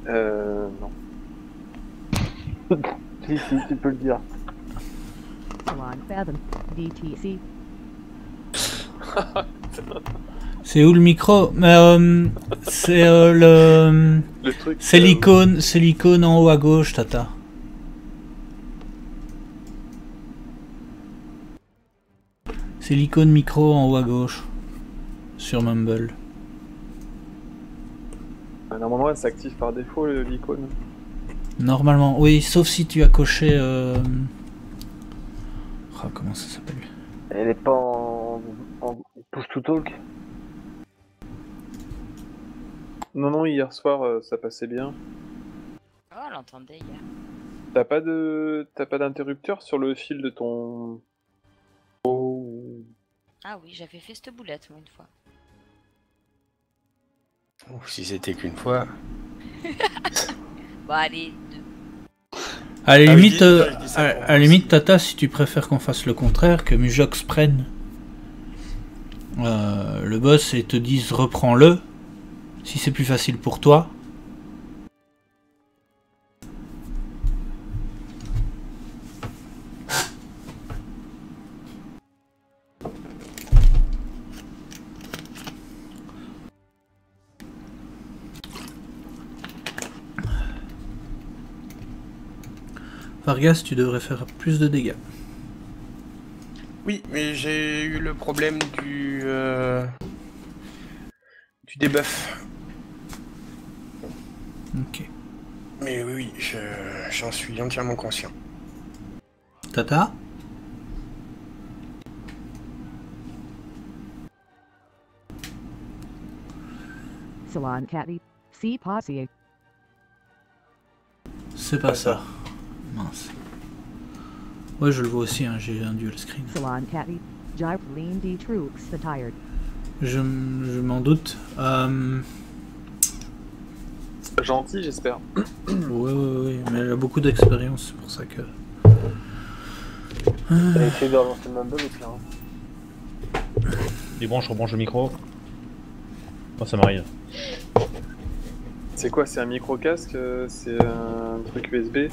non. Si, tu peux le dire. Salon Fathom, DTC. C'est où le micro? C'est le truc. C'est l'icône en haut à gauche, Tata. C'est l'icône micro en haut à gauche sur Mumble. Normalement, elle s'active par défaut l'icône. Normalement, oui, sauf si tu as coché. Oh, comment ça s'appelle? Elle est pas en push to talk. Non, hier soir, ça passait bien. Oh, on l'entendait hier. T'as pas d'interrupteur sur le fil de ton... Oh. Ah oui, j'avais fait cette boulette, moi, une fois. Oh, si c'était qu'une fois... Bon, allez, deux. À la limite, Tata, si tu préfères qu'on fasse le contraire, que Mujox prenne le boss et te dise reprends-le, si c'est plus facile pour toi. Vargas, tu devrais faire plus de dégâts. Oui, mais j'ai eu le problème du debuff. Ok. Mais oui, j'en suis entièrement conscient. Tata? Epsilon Catty, C Posse. C'est pas ça. Mince. Ouais, je le vois aussi, hein, j'ai un dual screen. Epsilon Catty, Jive Lean D Troops the Tired. Je m'en doute. Gentil, j'espère. Ouais, mais elle a beaucoup d'expérience, c'est pour ça que... T'as essayé de relancer le mumble au pire. Débranche, rebranche le micro. Oh, ça m'arrive. C'est quoi? C'est un micro-casque? C'est un truc USB?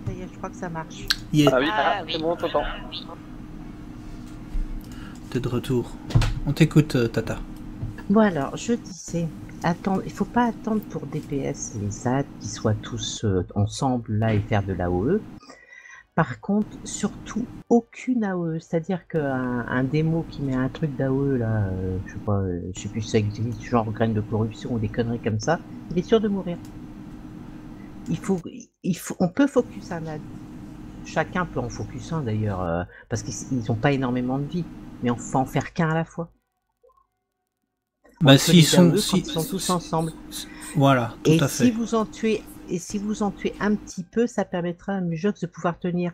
Ça y est, je crois que ça marche. Yeah. Ah oui, oui. c'est bon, t'entends. T'es de retour. On t'écoute, Tata. Bon alors, je disais, attendre, il faut pas attendre pour DPS les ZAD qui soient tous ensemble là et faire de l'AOE. Par contre, surtout aucune AOE, c'est-à-dire qu'un démo qui met un truc d'AOE là, je sais pas, je sais plus si ça existe, genre graine de corruption ou des conneries comme ça, il est sûr de mourir. On peut focus un ZAD. Chacun peut en focus un d'ailleurs, parce qu'ils n'ont pas énormément de vie, mais on peut en faire qu'un à la fois. Bah s'ils sont, ils sont tous ensemble. Voilà, tout à fait. Si vous en tuez un petit peu, ça permettra à Mujox de pouvoir tenir.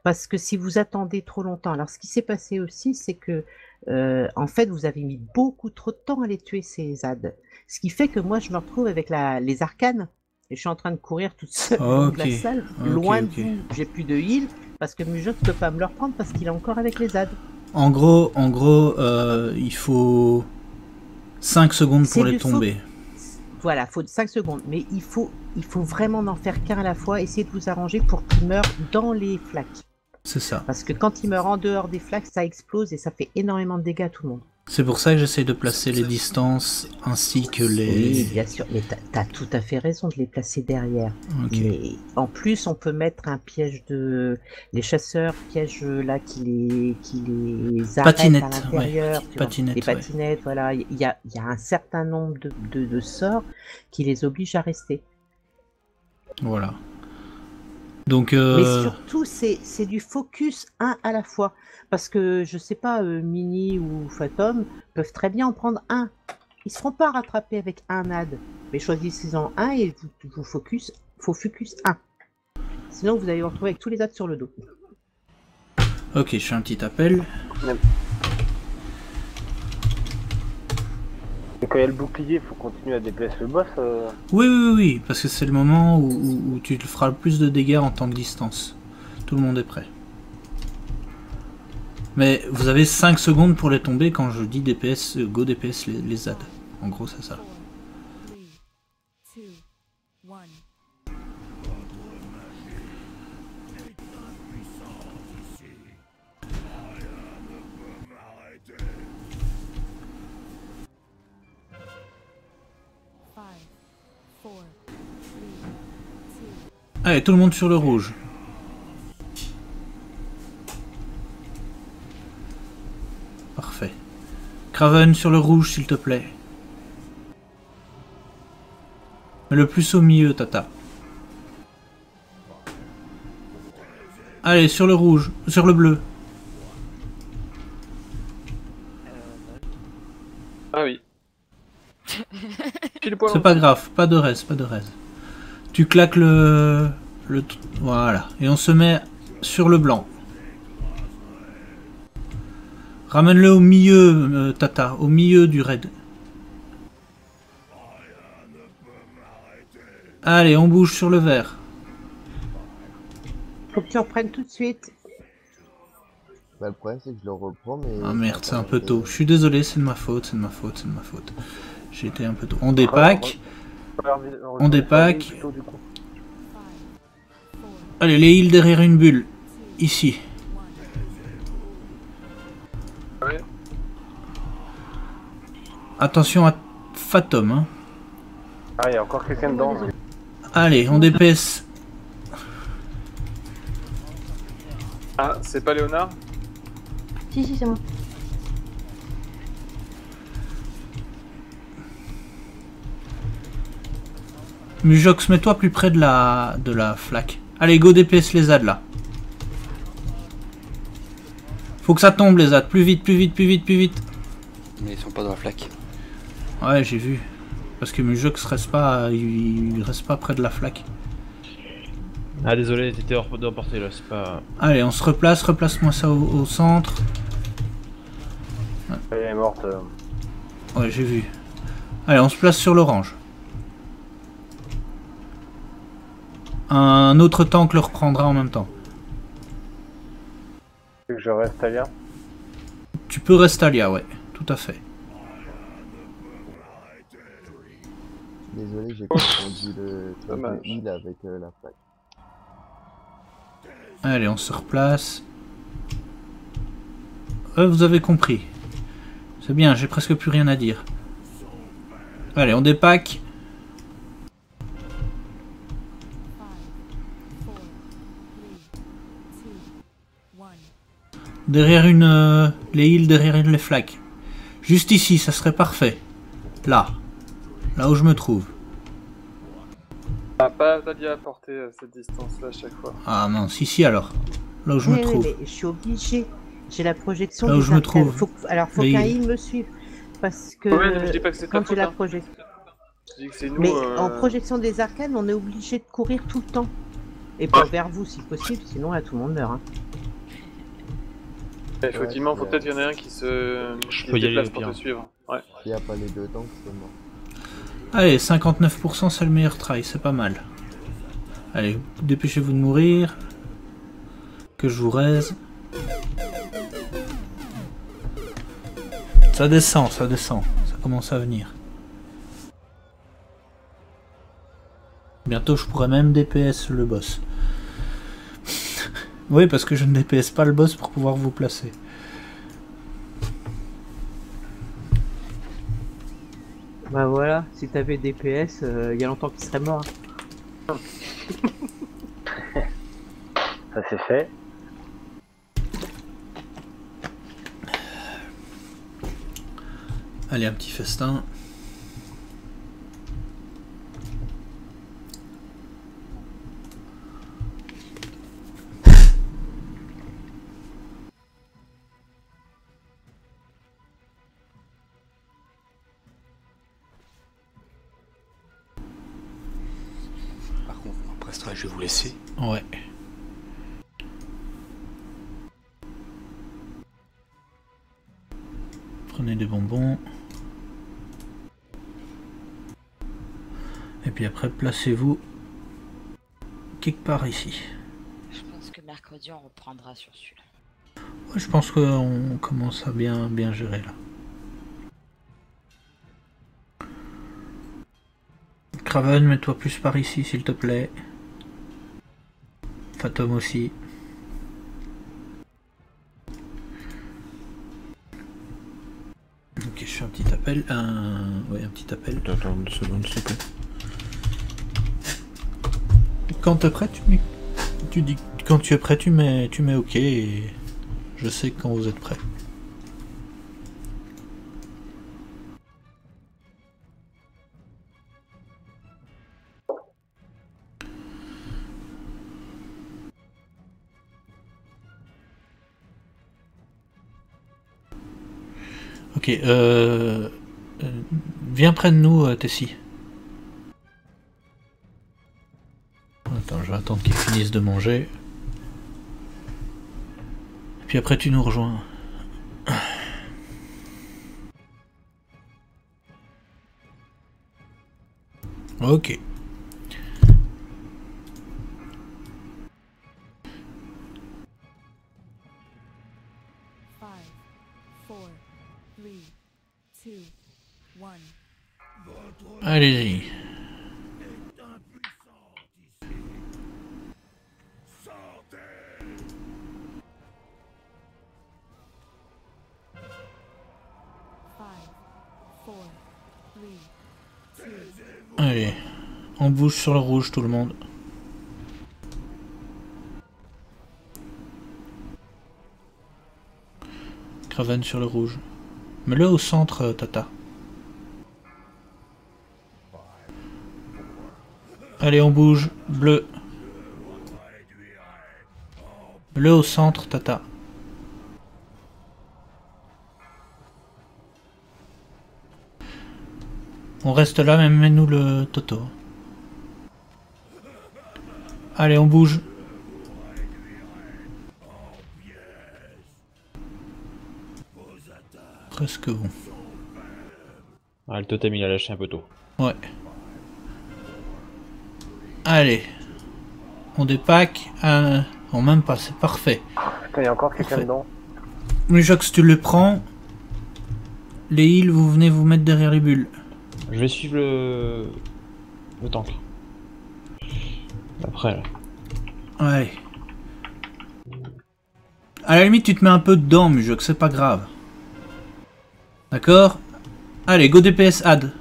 Parce que si vous attendez trop longtemps, alors ce qui s'est passé aussi, c'est que en fait, vous avez mis beaucoup trop de temps à les tuer ces ZAD. Ce qui fait que moi, je me retrouve avec les arcanes et je suis en train de courir toute seule dans la salle, loin de vous. J'ai plus de heal parce que Mujox ne peut pas me le reprendre parce qu'il est encore avec les ZAD. En gros, il faut 5 secondes pour les tomber. Voilà, faut 5 secondes, mais il faut vraiment n'en faire qu'un à la fois, essayer de vous arranger pour qu'il meure dans les flaques. C'est ça. Parce que quand il meurt en dehors des flaques, ça explose et ça fait énormément de dégâts à tout le monde. C'est pour ça que j'essaie de placer les distances ainsi que les... Oui, bien sûr, mais t'as tout à fait raison de les placer derrière. Okay. Mais en plus, on peut mettre un piège de... Les chasseurs, piège là qui les arrêtent à l'intérieur. Patinette, les patinettes, voilà. Il y a un certain nombre de sorts qui les obligent à rester. Voilà. Donc, mais surtout, c'est du focus un à la fois. Parce que, je sais pas, Mini ou Phantom peuvent très bien en prendre un. Ils seront pas rattrapés avec un ad. Mais choisissez-en un et vous focus 1. Sinon, vous allez vous retrouver avec tous les ads sur le dos. Ok, je fais un petit appel. Et quand il y a le bouclier, il faut continuer à DPS le boss. Oui, parce que c'est le moment où tu feras le plus de dégâts en tant que distance. Tout le monde est prêt. Mais vous avez 5 secondes pour les tomber quand je dis DPS, go DPS les ZAD. En gros, c'est ça. Allez, tout le monde sur le rouge. Parfait. Craven sur le rouge, s'il te plaît. Mais le plus au milieu, Tata. Allez, sur le rouge, sur le bleu. Ah oui. C'est pas grave, pas de res. Tu claques le... Voilà. Et on se met sur le blanc. Ramène-le au milieu, Tata, au milieu du raid. Allez, on bouge sur le vert. Faut que tu reprennes tout de suite. Bah, le problème c'est que je le reprends mais... Ah merde, c'est un peu tôt. Je suis désolé, c'est de ma faute. J'ai été un peu tôt. On dépack. Allez, les heals derrière une bulle. Ici. Ouais. Attention à Phantom. Hein. Ah, il y a encore quelqu'un dedans. Allez, on DPS. Ah, c'est pas Léonard? Si, c'est moi. Mujox, mets-toi plus près de la flaque. Allez, go DPS les ZAD là. Faut que ça tombe les ZAD, plus vite, plus vite, plus vite, plus vite. Mais ils sont pas dans la flaque. Ouais, j'ai vu. Parce que Mujux reste pas, il reste pas près de la flaque. Ah désolé, t'étais hors de portée là, c'est pas... Allez, on se replace, replace-moi ça au centre. Elle est morte. Ouais, j'ai vu. Allez, on se place sur l'orange. Un autre tank le reprendra en même temps. Tu veux que je reste à lire? Tu peux rester à l'IA, ouais, tout à fait. Désolé, j'ai confondu le truc de heal avec la flaque. Allez, on se replace. Vous avez compris. C'est bien, j'ai presque plus rien à dire. Allez, on dépack. Derrière les îles, derrière les flaques. Juste ici, ça serait parfait. Là. Là où je me trouve. Ah, pas Talia à porter cette distance-là à chaque fois. Ah mince, ici alors. Là où je me trouve. Mais je suis obligé. J'ai la projection. Là où je me trouve. Alors, faut qu'un île me suive. Parce que Ouais, je dis pas que c'est quand ta tu faute, la hein. projettes. Je dis que c'est nous. Mais en projection des arcanes, on est obligé de courir tout le temps. Et pas vers vous si possible, sinon là tout le monde meurt. Hein. Effectivement, faut peut-être qu'il y en ait un qui se peux y aller, déplace au pour pire. te suivre. Ouais. S'il n'y a pas les deux tanks, c'est mort. Allez, 59% c'est le meilleur try, c'est pas mal. Allez, dépêchez-vous de mourir. Que je vous raise. Ça descend, ça descend. Ça commence à venir. Bientôt je pourrais même DPS le boss. Oui, parce que je ne DPS pas le boss pour pouvoir vous placer. Bah voilà, si t'avais DPS, il y a longtemps qu'il serait mort. Ça c'est fait. Allez, un petit festin. Par contre, après ça, je vais vous laisser. Ouais. Prenez des bonbons. Et puis après, placez-vous quelque part ici. Je pense que mercredi on reprendra sur celui-là. Ouais, je pense qu'on commence à bien gérer là. Craven, mets-toi plus par ici s'il te plaît. Phantom aussi. Ok, je fais un petit appel. Ouais, un petit appel. Attends une seconde, s'il te plaît. Quand tu es prêt, tu dis quand tu es prêt, tu mets OK et je sais quand vous êtes prêt. Ok, viens près de nous, Tessie. Attends, je vais attendre qu'ils finissent de manger. Et puis après tu nous rejoins. Ok. Allez-y. Allez, on bouge sur le rouge tout le monde. Craven sur le rouge. Mets-le au centre, Tata. Allez, on bouge. Bleu. Bleu au centre, Tata. On reste là, même mets-nous le Toto. Allez, on bouge. Presque bon. Ah, le totem il a lâché un peu tôt. Ouais. Allez. On dépack. Non, même pas, c'est parfait. Putain, il y a encore quelqu'un dedans. Mujox, tu le prends. Les heals, vous venez vous mettre derrière les bulles. Je vais suivre le tank. Après là. Ouais. À la limite, tu te mets un peu dedans, Mujox, c'est pas grave. D'accord? Allez, go DPS add.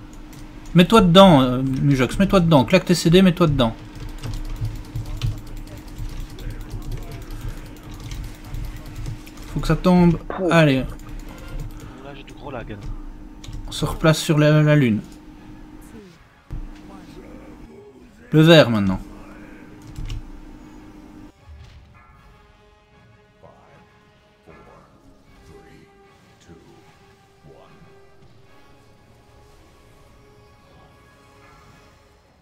Mets-toi dedans, Mujox, mets-toi dedans. Claque tes CD, mets-toi dedans. Faut que ça tombe. Allez. Là, j'ai du gros lag. On se replace sur la lune. Le vert maintenant.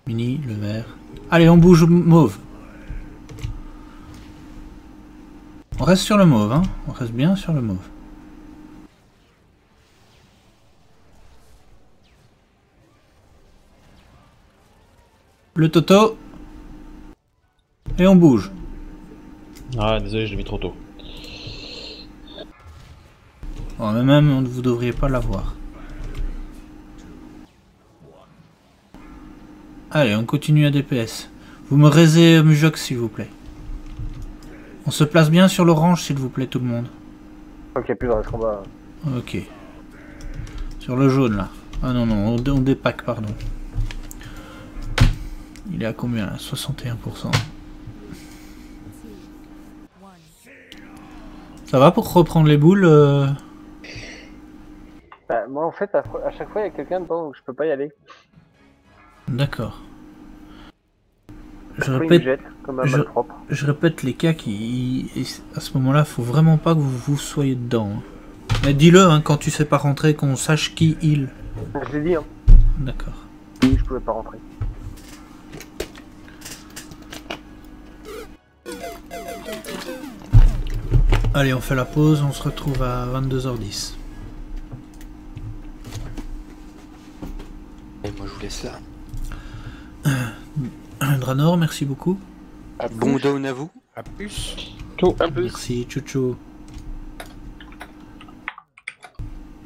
Mini, le vert. Allez, on bouge mauve. On reste sur le mauve, hein. On reste bien sur le mauve. Le Toto. Et on bouge. Ah, désolé, je l'ai mis trop tôt. Bon, mais même, vous devriez pas l'avoir. Allez, on continue à DPS. Vous me raisez Mujox, s'il vous plaît. On se place bien sur l'orange, s'il vous plaît, tout le monde. Ok, plus dans ce combat. Ok. Sur le jaune, là. Ah non, non, on dépack, pardon. Il est à combien, là? 61%. Ça va pour reprendre les boules Bah, moi, en fait, à chaque fois, il y a quelqu'un dedans, donc je peux pas y aller. D'accord. Je Après, il me répète, jette, comme un malpropre. je répète les cas qui... À ce moment-là, faut vraiment pas que vous soyez dedans. Hein. Mais dis-le, hein, quand tu sais pas rentrer, qu'on sache qui il. Je l'ai dit, hein. D'accord. Oui, je pouvais pas rentrer. Allez, on fait la pause, on se retrouve à 22h10. Et moi je vous laisse là. Dranor, merci beaucoup. Bon down à vous. À plus. Ciao. Merci, tchou.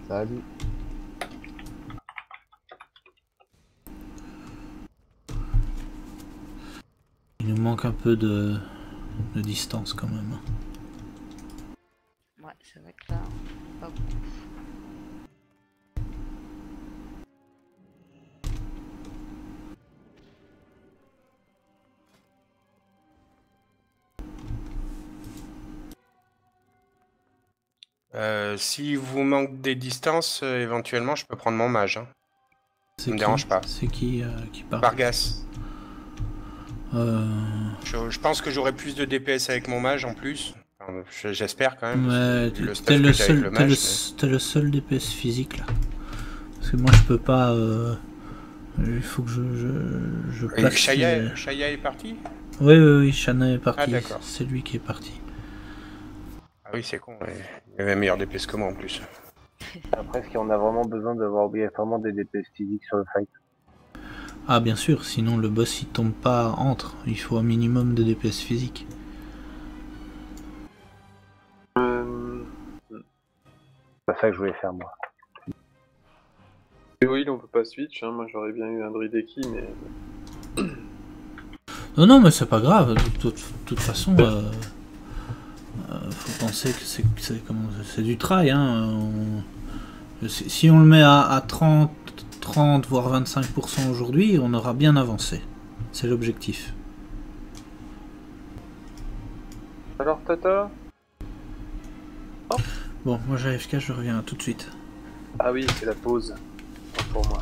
Salut. Il nous manque un peu de distance quand même. Ouais, c'est vrai que là, pas beaucoup. Si vous manque des distances, éventuellement, je peux prendre mon mage. Hein. Ça me dérange pas. C'est qui parle? Vargas. Je pense que j'aurai plus de DPS avec mon mage en plus. Enfin, j'espère quand même. Ouais, Vu t'es le stuff que j'ai avec seul, mage, t'es le seul DPS physique là. Parce que moi je peux pas. Il faut que je Et place. Shaya est parti? Oui, Shana est parti. Ah, d'accord. C'est lui qui est parti. Ah oui, c'est con. Ouais. Il avait meilleur DPS que moi en plus. Après, est-ce qu'on a vraiment besoin d'avoir obligatoirement des DPS physiques sur le fight? Ah bien sûr, sinon le boss il tombe pas entre. Il faut un minimum de DPS physique. C'est pas ça que je voulais faire, moi. Et oui, on peut pas switch, hein. Moi j'aurais bien eu un Drideki, mais... Non, mais c'est pas grave. De toute façon, faut penser que c'est du try. Hein. Si on le met à 30 voire 25% aujourd'hui, on aura bien avancé. C'est l'objectif. Alors Tata? Bon, moi j'ai AFK, je reviens tout de suite. Ah oui, c'est la pause. Pour moi.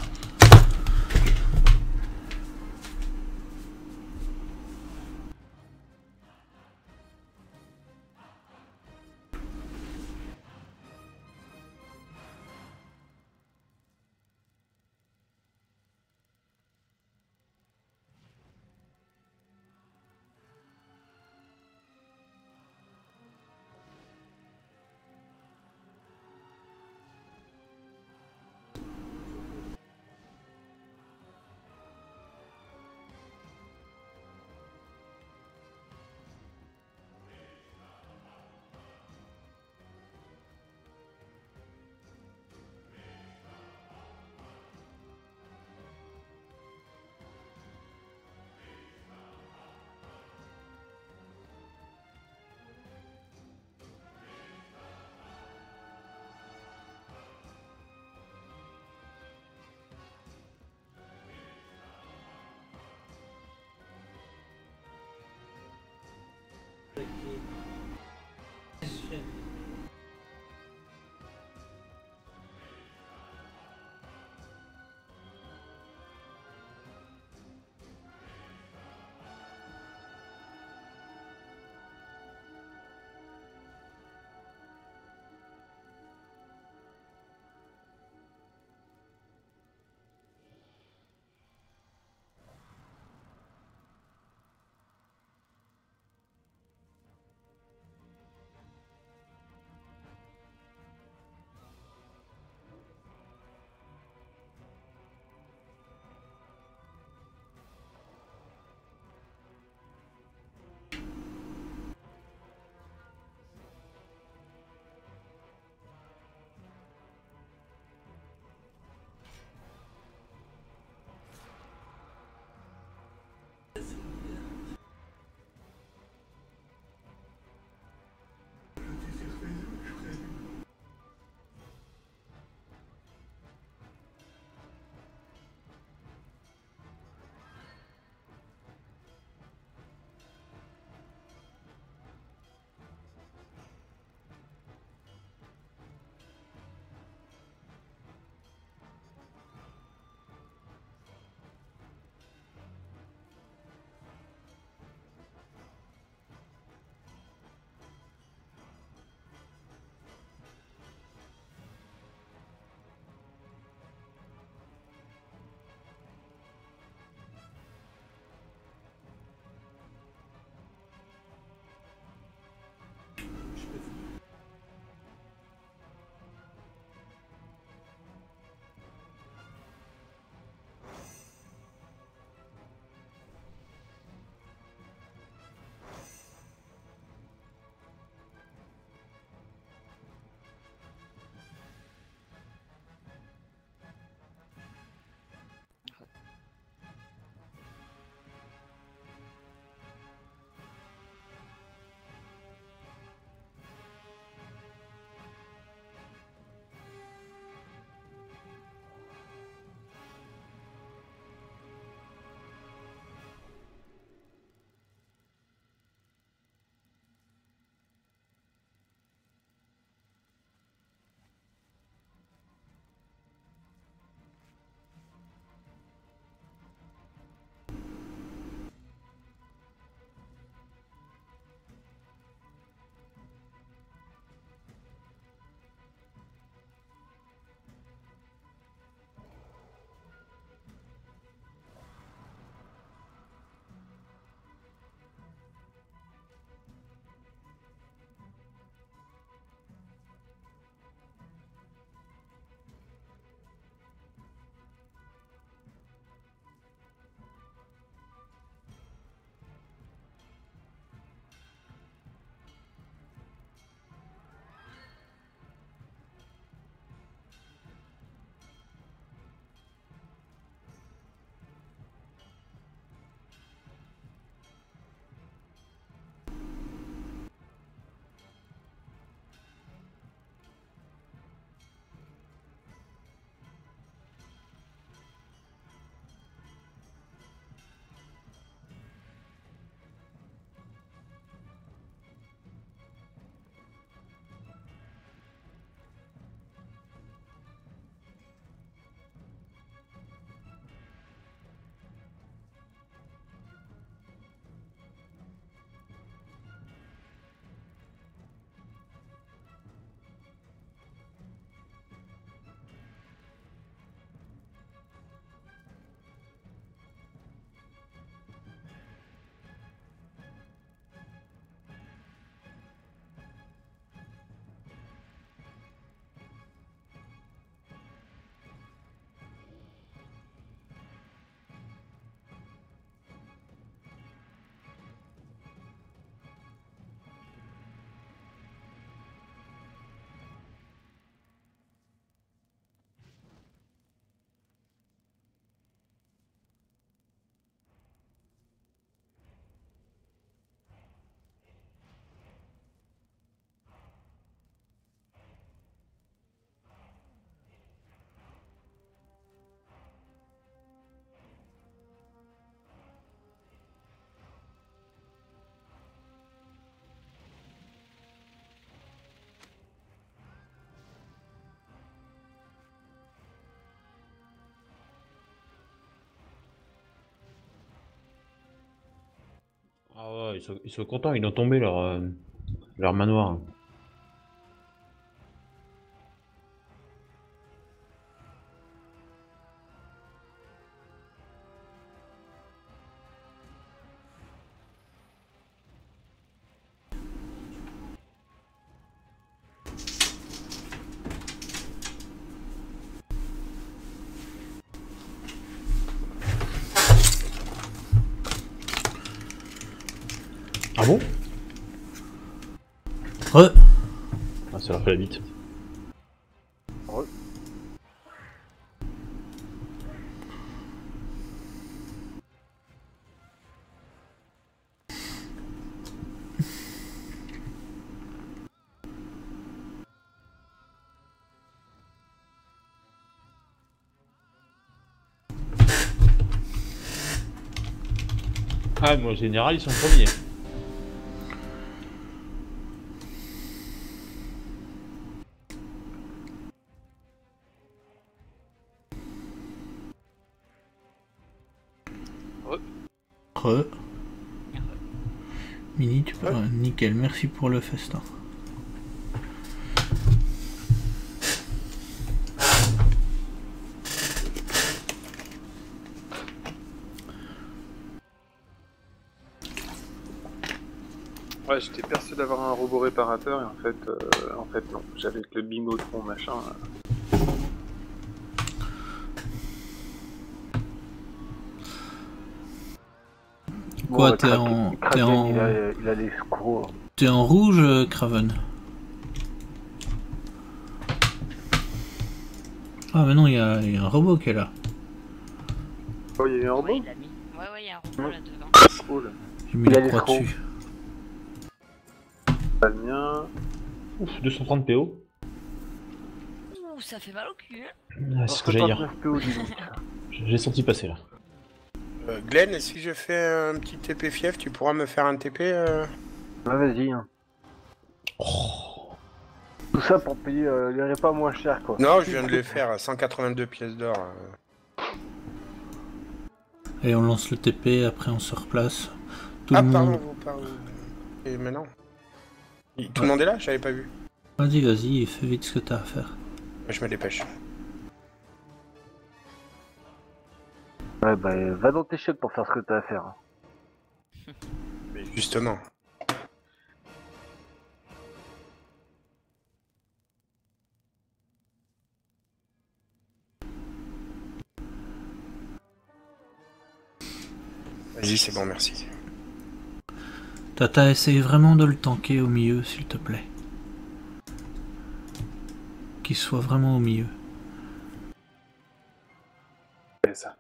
ils sont contents, ils ont tombé leur manoir. Ah bon? Ah, ça leur fait la bite. Ah, mais en général, ils sont premiers. Mini, tu peux... nickel, merci pour le festin. Ouais, j'étais persuadé d'avoir un robot réparateur et en fait non, j'avais que le bingotron machin. Quoi, Bon, t'es en... T'es en... Il a des screws. T'es en rouge, Craven? Ah mais non, il y a un robot qui est là. Oh, il y a eu un robot? Ouais, il y a un robot là-dedans. Cool. J'ai mis la croix dessus. Pas le mien. Ouf, 230 PO. Ouh, ça fait mal au cul. Ah, c'est ce que j'allais dire. J'ai senti passer là. Glenn, si je fais un petit TP fief, tu pourras me faire un TP Ouais, vas-y. Hein. Oh. Tout ça pour payer les repas moins cher, quoi. Non, je viens de les faire à 182 pièces d'or. Et on lance le TP, après on se replace. Tout Ah, le pardon, monde... vous parlez. Et maintenant tout le monde est là? J'avais pas vu. Vas-y, fais vite ce que t'as à faire. Je me dépêche. Ouais, bah, va dans tes chiottes pour faire ce que t'as à faire. Mais justement. Vas-y, c'est bon, merci. Tata, essaye vraiment de le tanker au milieu, s'il te plaît. Qu'il soit vraiment au milieu. C'est ça.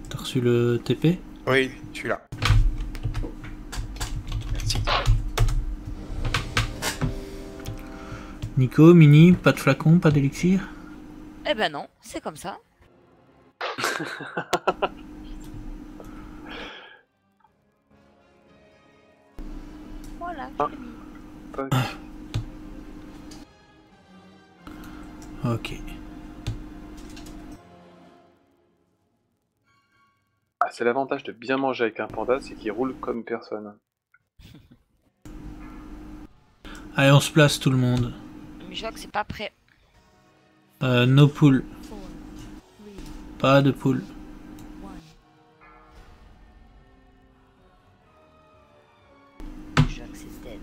T'as reçu le TP? Oui, je suis là. Merci. Nico, Mini, pas de flacon, pas d'élixir? Eh ben non, c'est comme ça. Voilà, j'ai mis. Ok. Ah, c'est l'avantage de bien manger avec un panda, c'est qu'il roule comme personne. Allez, on se place tout le monde. Mais je vois que c'est pas prêt. No pool. Pas de pool. Je vois que c'est dead.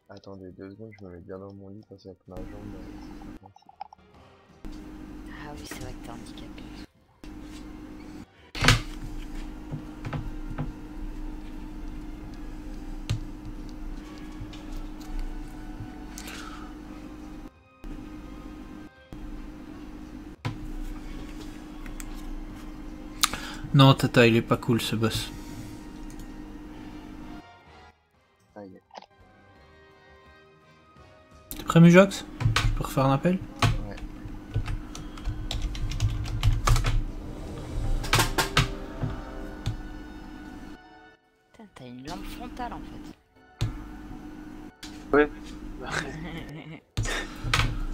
Attendez 2 secondes, je me mets bien dans mon lit parce qu'avec ma jambe, Ah oui, c'est vrai que t'es handicapé. Non, Tata, il est pas cool ce boss. ça y est. T'es prêt, Mujox? Je peux refaire un appel? Ouais. Putain, t'as une lampe frontale en fait. Ouais.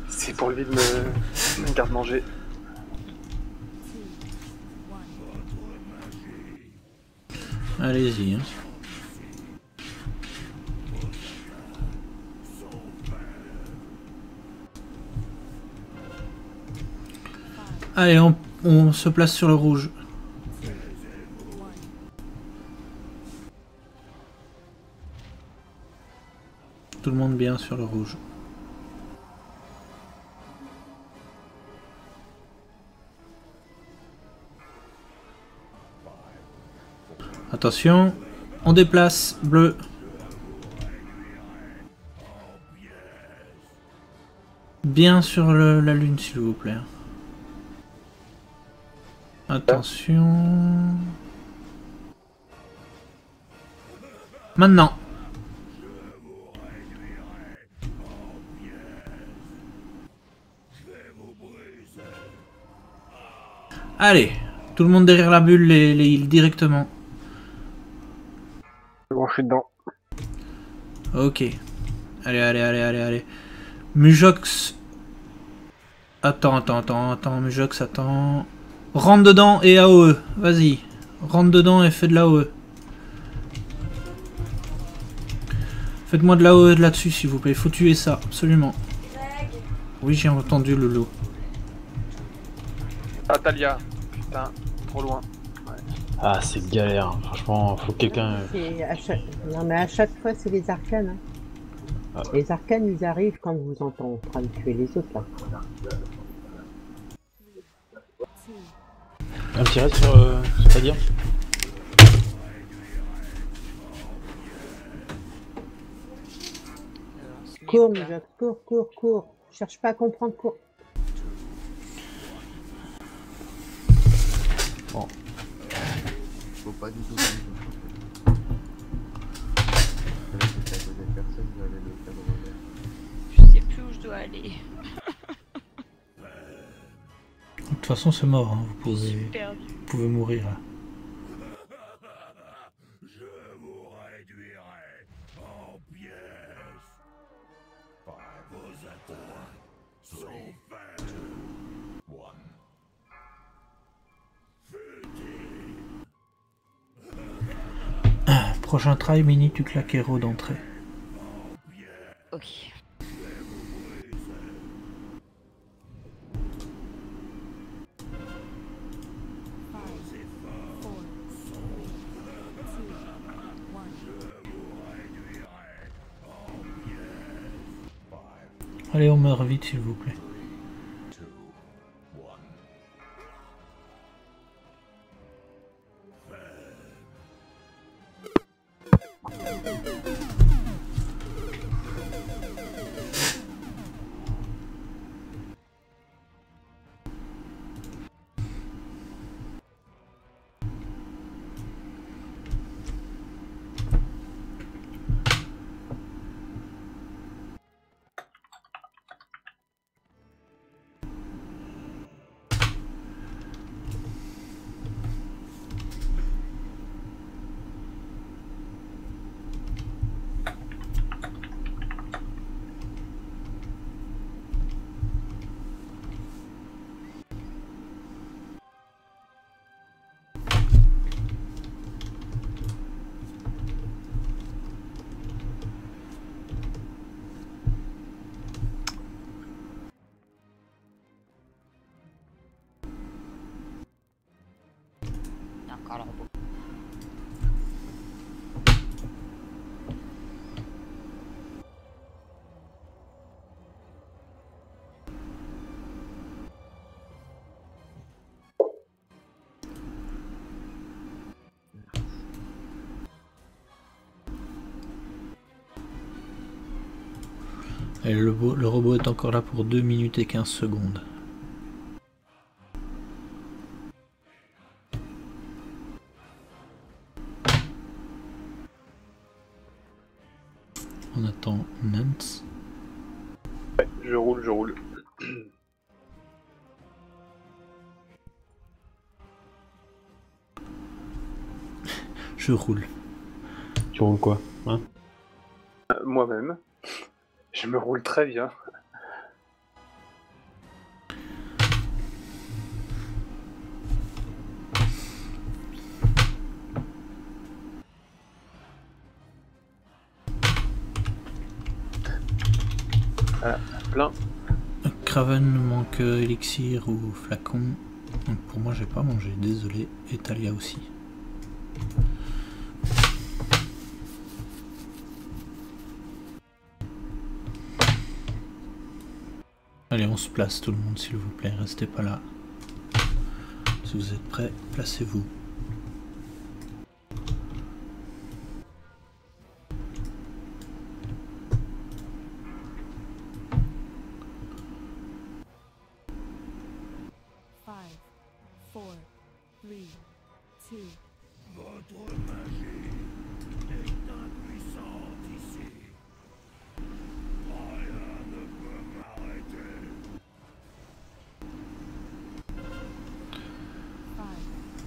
C'est pour lui de me garde-manger. Allez-y. Hein. Allez, on se place sur le rouge. Tout le monde bien sur le rouge. Attention, on déplace, bleu. Bien sur la lune, s'il vous plaît. Attention. Maintenant. Allez, tout le monde derrière la bulle, les heals directement. Bon, je suis dedans. Ok. Allez. Mujox. Attends, Mujox, attends. Rentre dedans et AOE. Vas-y. Rentre dedans et fais de l'AOE. Faites-moi de l'AOE là-dessus, s'il vous plaît. Faut tuer ça, absolument. Oui, j'ai entendu le lot. Ah, Talia. Putain, trop loin. Ouais. Ah, c'est galère. Franchement, faut que quelqu'un... Non, mais à chaque fois, c'est les arcanes. Hein. Ah. Les arcanes, ils arrivent quand vous entendez en train de tuer les autres, là. Un petit reste sur Fadir. Cours, Mujox, cours. Cherche pas à comprendre, cours. Bon. Faut pas du tout. Je sais plus où je dois aller. De toute façon, c'est mort. Hein. Vous pouvez mourir là. Prochain try, Mini, tu claques héros d'entrée. Ok. Allez, on meurt vite, s'il vous plaît. Encore le robot. Et le robot est encore là pour 2 minutes et 15 secondes. On attend Nance. Ouais, je roule. Je roule. Tu roules quoi, hein? Moi-même. Je me roule très bien. Voilà, plein. Craven manque élixir ou flacon. Donc pour moi j'ai pas mangé, désolé. Et Talia aussi. Allez, on se place tout le monde s'il vous plaît, restez pas là. Si vous êtes prêts, placez-vous.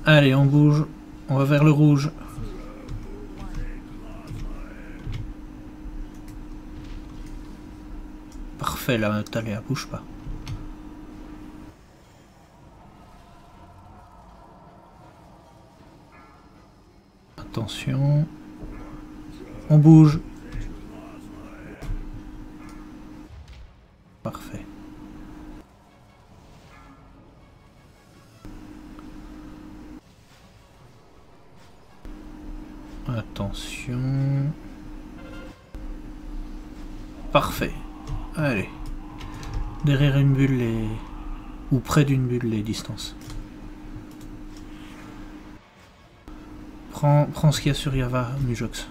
Allez, on bouge, on va vers le rouge. Parfait, là, Talia, bouge pas. Attention. On bouge. Parfait. Attention. Parfait. Allez. Derrière une bulle et... ou près d'une bulle les distances. Prends ce qu'il y a sur Yava, Mujox.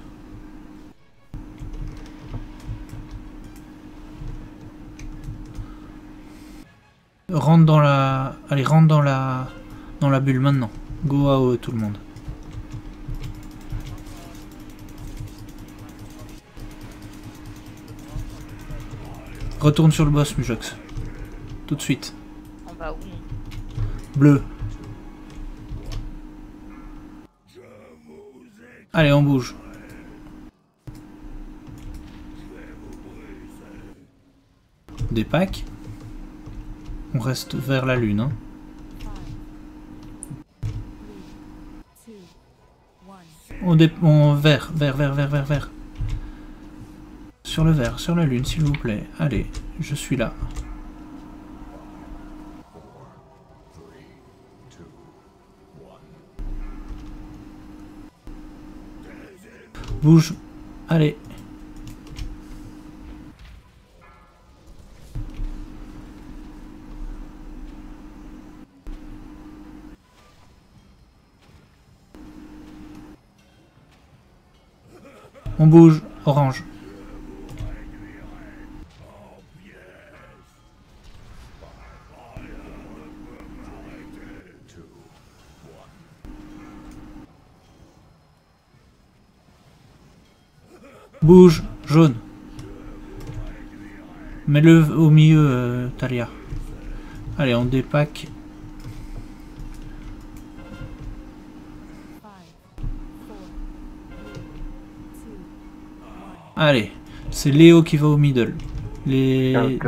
Rentre dans la... Allez, rentre dans la bulle maintenant. Go AOE tout le monde. Retourne sur le boss, Mujox. Tout de suite. On va où? Bleu. Allez, on bouge. Des packs. On reste vers la lune. Hein. On vert. Sur le vert, sur la lune, s'il vous plaît. Allez, je suis là. Bouge. Allez. On bouge. Orange. Bouge, jaune. Mets-le au milieu, Talia. Allez, on dépack. Allez, c'est Léo qui va au middle. Les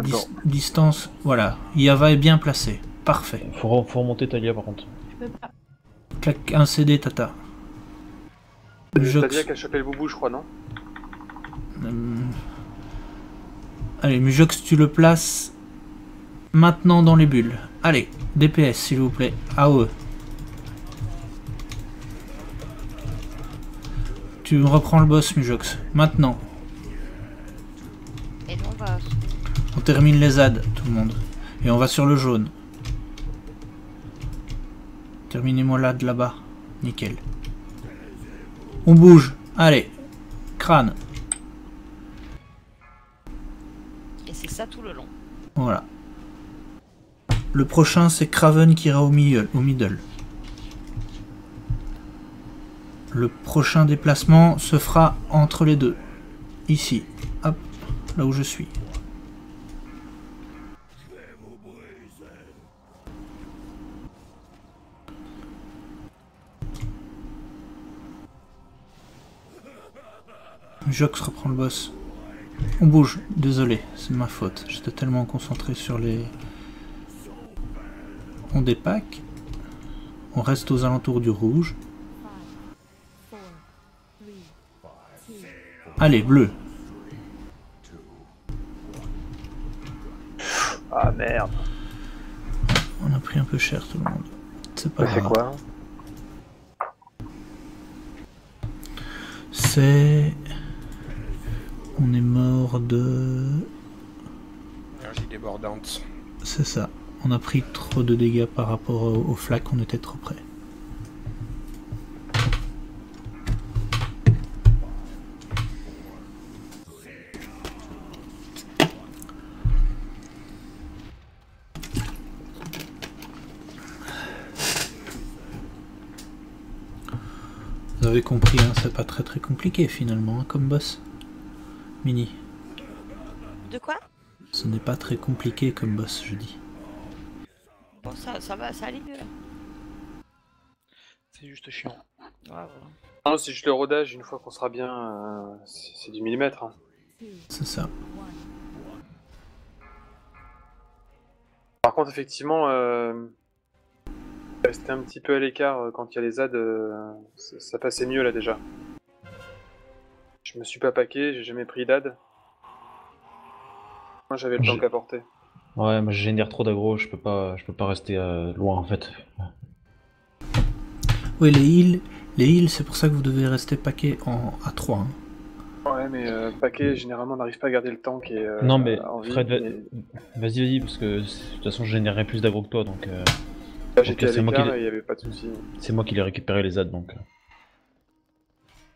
distances, voilà. Yava est bien placé. Parfait. Faut remonter Talia par contre. Clac, un CD, Tata. Talia qui a chopé le boubou, je crois, non? Allez, Mujox, tu le places maintenant dans les bulles. Allez, DPS s'il vous plaît. AOE. Tu me reprends le boss, Mujox. Maintenant. Et nous, on va... On termine les ZAD, tout le monde. Et on va sur le jaune. Terminez-moi là, de là-bas. Nickel. On bouge. Allez. Crâne. Et c'est ça tout le long. Voilà. Le prochain, c'est Craven qui ira au middle. Le prochain déplacement se fera entre les deux. Ici. Hop. Là où je suis. Jox reprend le boss. On bouge. Désolé, c'est de ma faute. J'étais tellement concentré sur les... On dépack. On reste aux alentours du rouge. Allez, bleu. Ah merde. On a pris un peu cher tout le monde. C'est pas C'est grave. quoi? C'est... On est mort de... Énergie débordante. C'est ça. On a pris trop de dégâts par rapport aux flaques, on était trop près. Vous avez compris, hein, c'est pas très compliqué finalement hein, comme boss. Mini. De quoi? Ce n'est pas très compliqué comme boss, je dis. Bon, ça va, ça allait mieux là. C'est juste chiant. Ouais, voilà. Non, c'est juste le rodage, une fois qu'on sera bien, c'est du millimètre. Hein. C'est ça. Par contre, effectivement, rester un petit peu à l'écart quand il y a les ZAD, ça passait mieux là déjà. Je me suis pas paqué, j'ai jamais pris d'AD. Moi j'avais le temps qu'à porter. Ouais, moi je génère trop d'aggro, je peux pas rester loin en fait. Oui, les heals, c'est pour ça que vous devez rester paqué à 3. Hein. Ouais, mais paquet, généralement on n'arrive pas à garder le tank et Non mais en vie, Fred, mais- vas-y, parce que de toute façon je générerai plus d'aggro que toi, donc... Là j'étais à c'est moi l'écart qui et il n'y avait pas de soucis. C'est moi qui l'ai récupéré les ZAD, donc...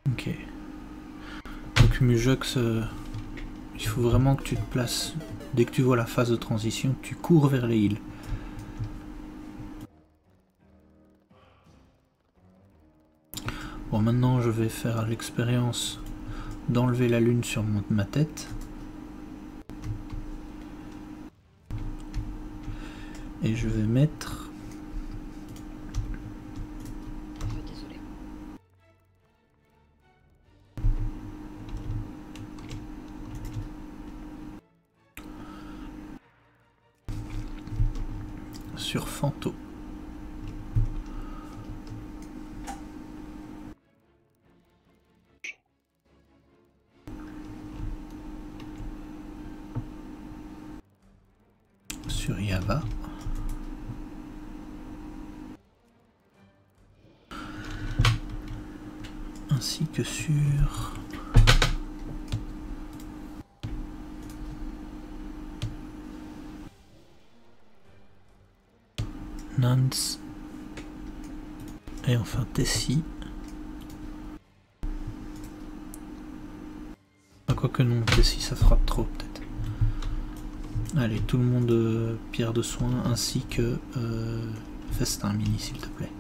Ok. Donc Mujox, il faut vraiment que tu te places, dès que tu vois la phase de transition, tu cours vers les heals. Bon, maintenant je vais faire l'expérience d'enlever la lune sur ma tête. Et je vais mettre... Désolé. sur Fanto. Sur Yava. Ainsi que sur... Nance. Et enfin Tessie. Ah, quoique non, Tessie ça frappe trop peut-être. Allez, tout le monde pierre de soin ainsi que festin mini s'il te plaît.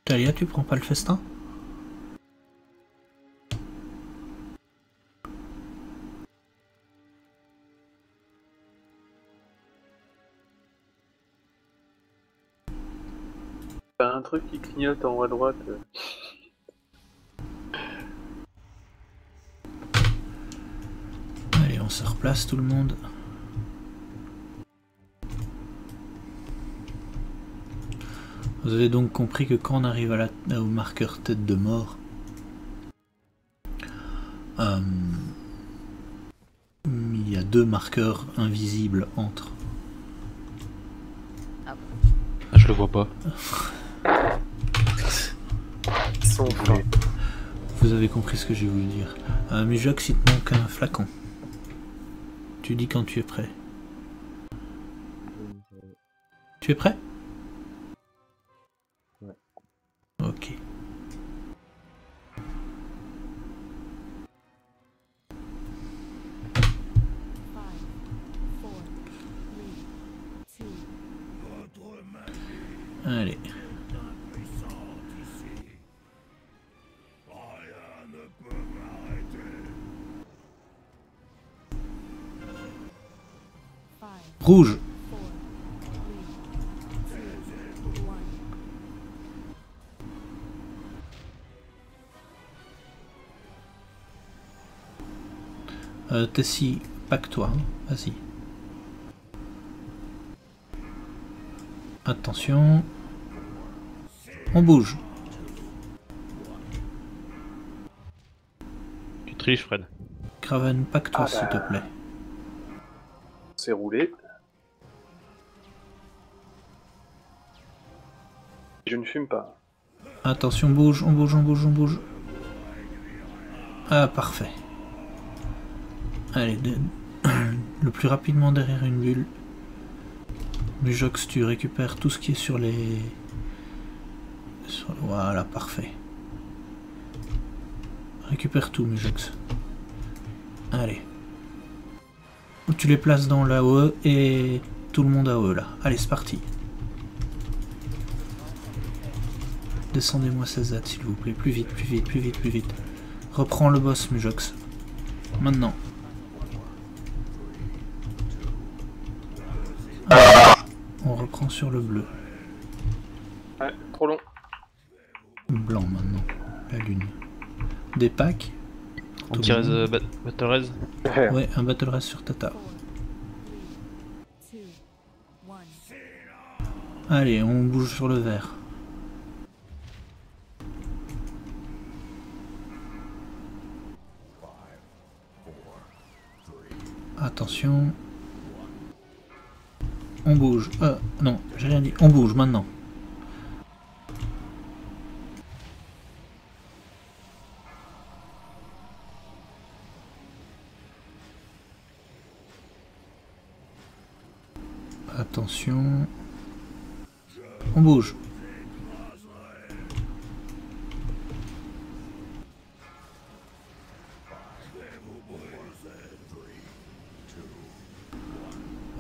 Talia, tu prends pas le festin? T'as un truc qui clignote en haut à droite. Allez, on se replace tout le monde. Vous avez donc compris que quand on arrive au marqueur tête de mort, il y a 2 marqueurs invisibles entre. Je le vois pas. Ils sont fins. Vous avez compris ce que j'ai voulu dire. Mujox, il te manque un flacon. Tu dis quand tu es prêt. Tu es prêt? Ouais. Ok. Allez. Rouge. Tessie, pack-toi, hein. Vas-y. Attention. On bouge. Tu triches, Fred. Craven, pack-toi s'il te plaît. C'est roulé. Je ne fume pas. Attention, bouge, on bouge, on bouge, on bouge. Ah, parfait. Allez, le plus rapidement derrière une bulle. Mujox, tu récupères tout ce qui est sur les... Voilà, parfait. Récupère tout, Mujox. Allez. Tu les places dans l'AOE et tout le monde AOE là. Allez, c'est parti. Descendez-moi ces ZAD s'il vous plaît. Plus vite, plus vite, plus vite, plus vite. Reprends le boss, Mujox. Maintenant. On reprend sur le bleu. Ouais, trop long. Blanc maintenant. La lune. Des packs. On tire Battle Res. Ouais, un Battle Res sur Tata. Allez, on bouge sur le vert. Attention. On bouge. Non, j'ai rien dit. On bouge maintenant. Attention. On bouge.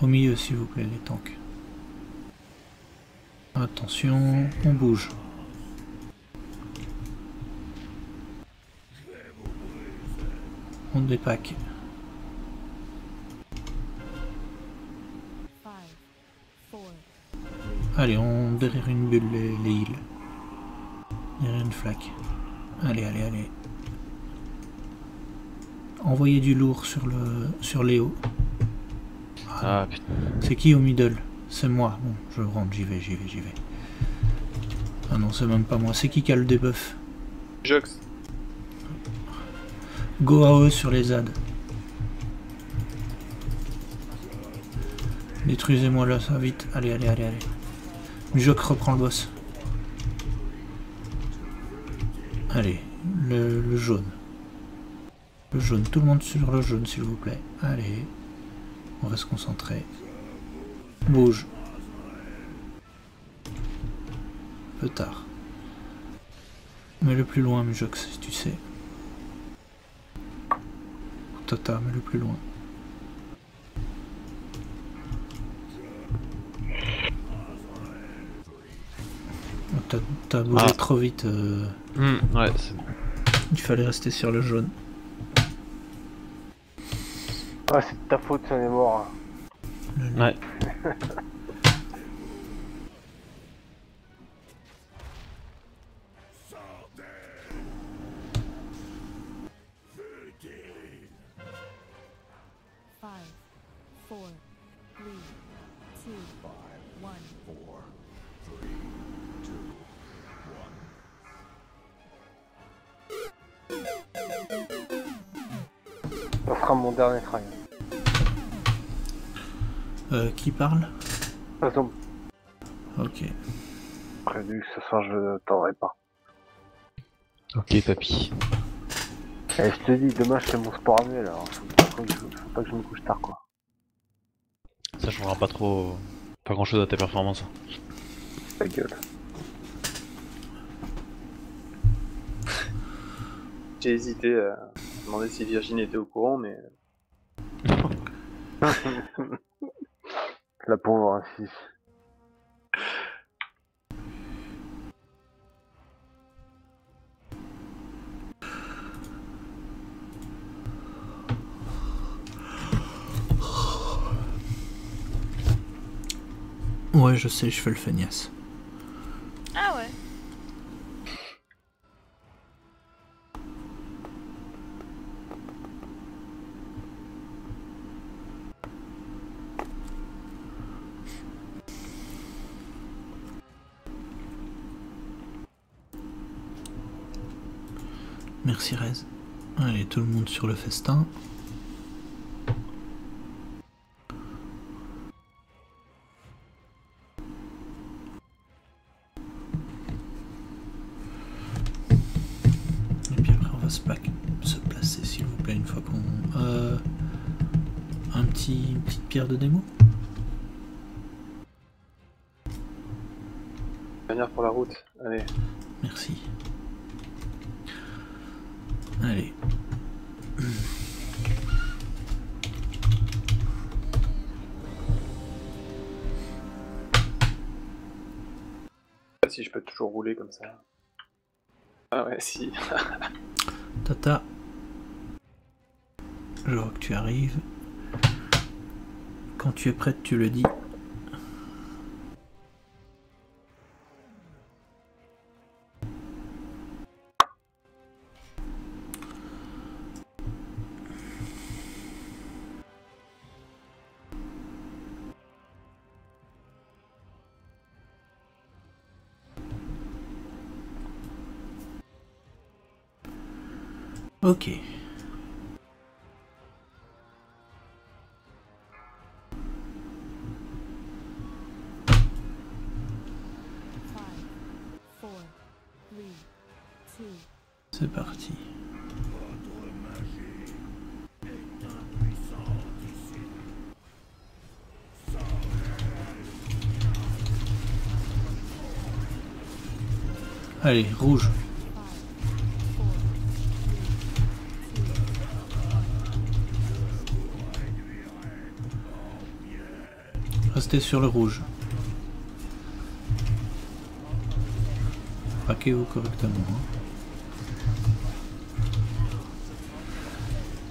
Au milieu, s'il vous plaît, les tanks. Attention, on bouge. On dépack. Allez, on derrière une bulle les heals. Derrière une flaque. Allez, allez, allez. Envoyez du lourd sur Léo. Ah putain. C'est qui au middle? C'est moi. Bon, je rentre, j'y vais, j'y vais, j'y vais. Ah non, c'est même pas moi. C'est qui a le debuff? Jox. Go AOE sur les ZAD. Détruisez-moi là, ça vite. Allez, allez, allez, allez. Mujox reprend le boss. Allez, le jaune. Le jaune, tout le monde sur le jaune s'il vous plaît. Allez, on reste concentré. Bouge. Un peu tard. Mais le plus loin, Mujox, si tu sais. Tata, mais le plus loin. T'as bougé trop vite. Ouais, c'est... Il fallait rester sur le jaune. Ah, c'est de ta faute, ça est mort. Ouais. Ça sera mon dernier try. Qui parle? Attends. Ok. Prévu que ce soir je t'aurai pas. Ok, papy. Et je te dis, demain je fais mon sport annuel, alors faut pas que je me couche tard quoi. Ça changera pas trop... pas grand chose à tes performances. Ta gueule. J'ai hésité à demander si Virginie était au courant, mais... La pauvre, ainsi. Ouais, je sais, je fais le feignasse. Ah ouais. Merci Rez. Allez, tout le monde sur le festin. Et puis après on va se placer s'il vous plaît une fois qu'on... une petite pierre de démo. Dernière pour la route, allez. Merci. Allez. Si je peux toujours rouler comme ça. Ah ouais, si. Tata. Je vois que tu arrives. Quand tu es prête, tu le dis. Ok. C'est parti. Allez, rouge. Restez sur le rouge. Braquez-vous correctement.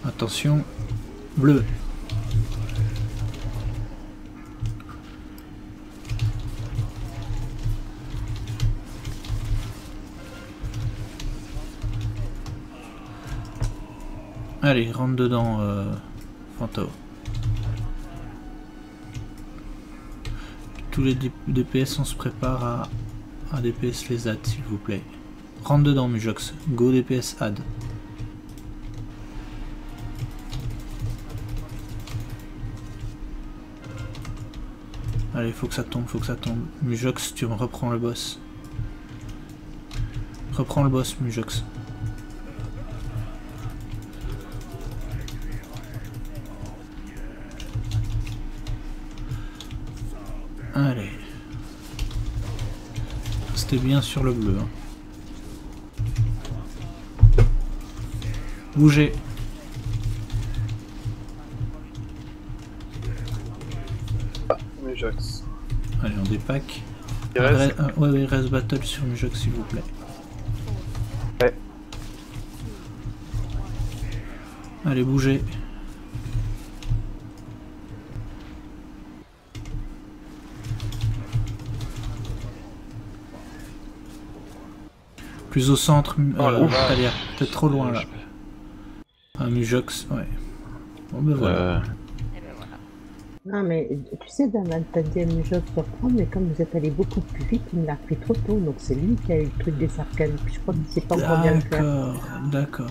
Attention, bleu. Allez, rentre dedans, Fanto. Tous les DPS, on se prépare à DPS les ads, s'il vous plaît. Rentre dedans, Mujox. Go DPS add. Allez, faut que ça tombe, faut que ça tombe. Mujox, tu me reprends le boss. Reprends le boss, Mujox. Allez. Restez bien sur le bleu. Hein. Bougez. Mujox. Allez, on dépack. Ouais, reste battle sur Mujox, s'il vous plaît. Ouais. Allez, bougez. Plus au centre, Talia. T'es trop loin là. Ah, Mujox, ouais. Bon ben voilà. Non mais tu sais, Daman, t'as dit à Mujox de reprendre, mais comme vous êtes allé beaucoup plus vite, il me l'a pris trop tôt, donc c'est lui qui a eu le truc des arcanes, puis je crois qu'il sait pas encore bien le faire. D'accord.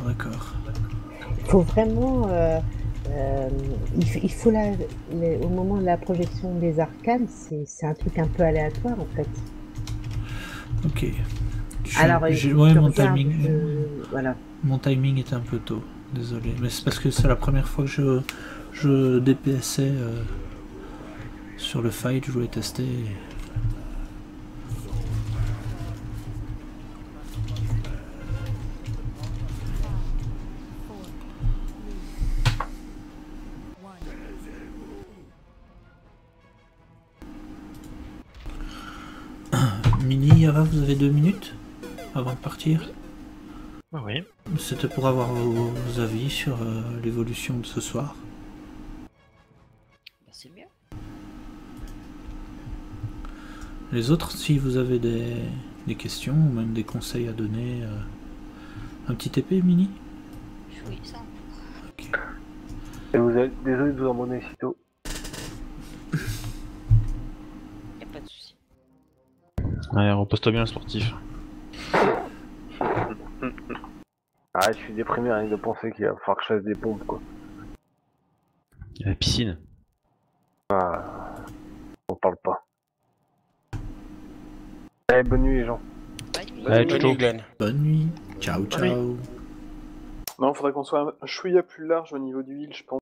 Il faut vraiment... il faut au moment de la projection des arcanes, c'est un truc un peu aléatoire en fait. Ok. Alors, mon timing. Voilà. Mon timing était un peu tôt, désolé. Mais c'est parce que c'est la première fois que je DPSais sur le fight, je voulais tester. Mini, Yava, vous avez 2 minutes avant de partir? Oui. C'était pour avoir vos avis sur l'évolution de ce soir. C'est mieux. Les autres, si vous avez des questions ou même des conseils à donner, un petit épée, Mini? Oui, ça. Ok. Et désolé de vous emmener si tôt. Y'a pas de soucis. Allez, repose-toi bien, le sportif. Ah, je suis déprimé rien que de penser qu'il va falloir que je fasse des pompes, quoi. La piscine. Ah, on parle pas. Allez, bonne nuit les gens. Ouais, Bonne nuit, Glenn. Bonne nuit. Ciao, ciao. Non, faudrait qu'on soit un chouïa plus large au niveau du heal, je pense.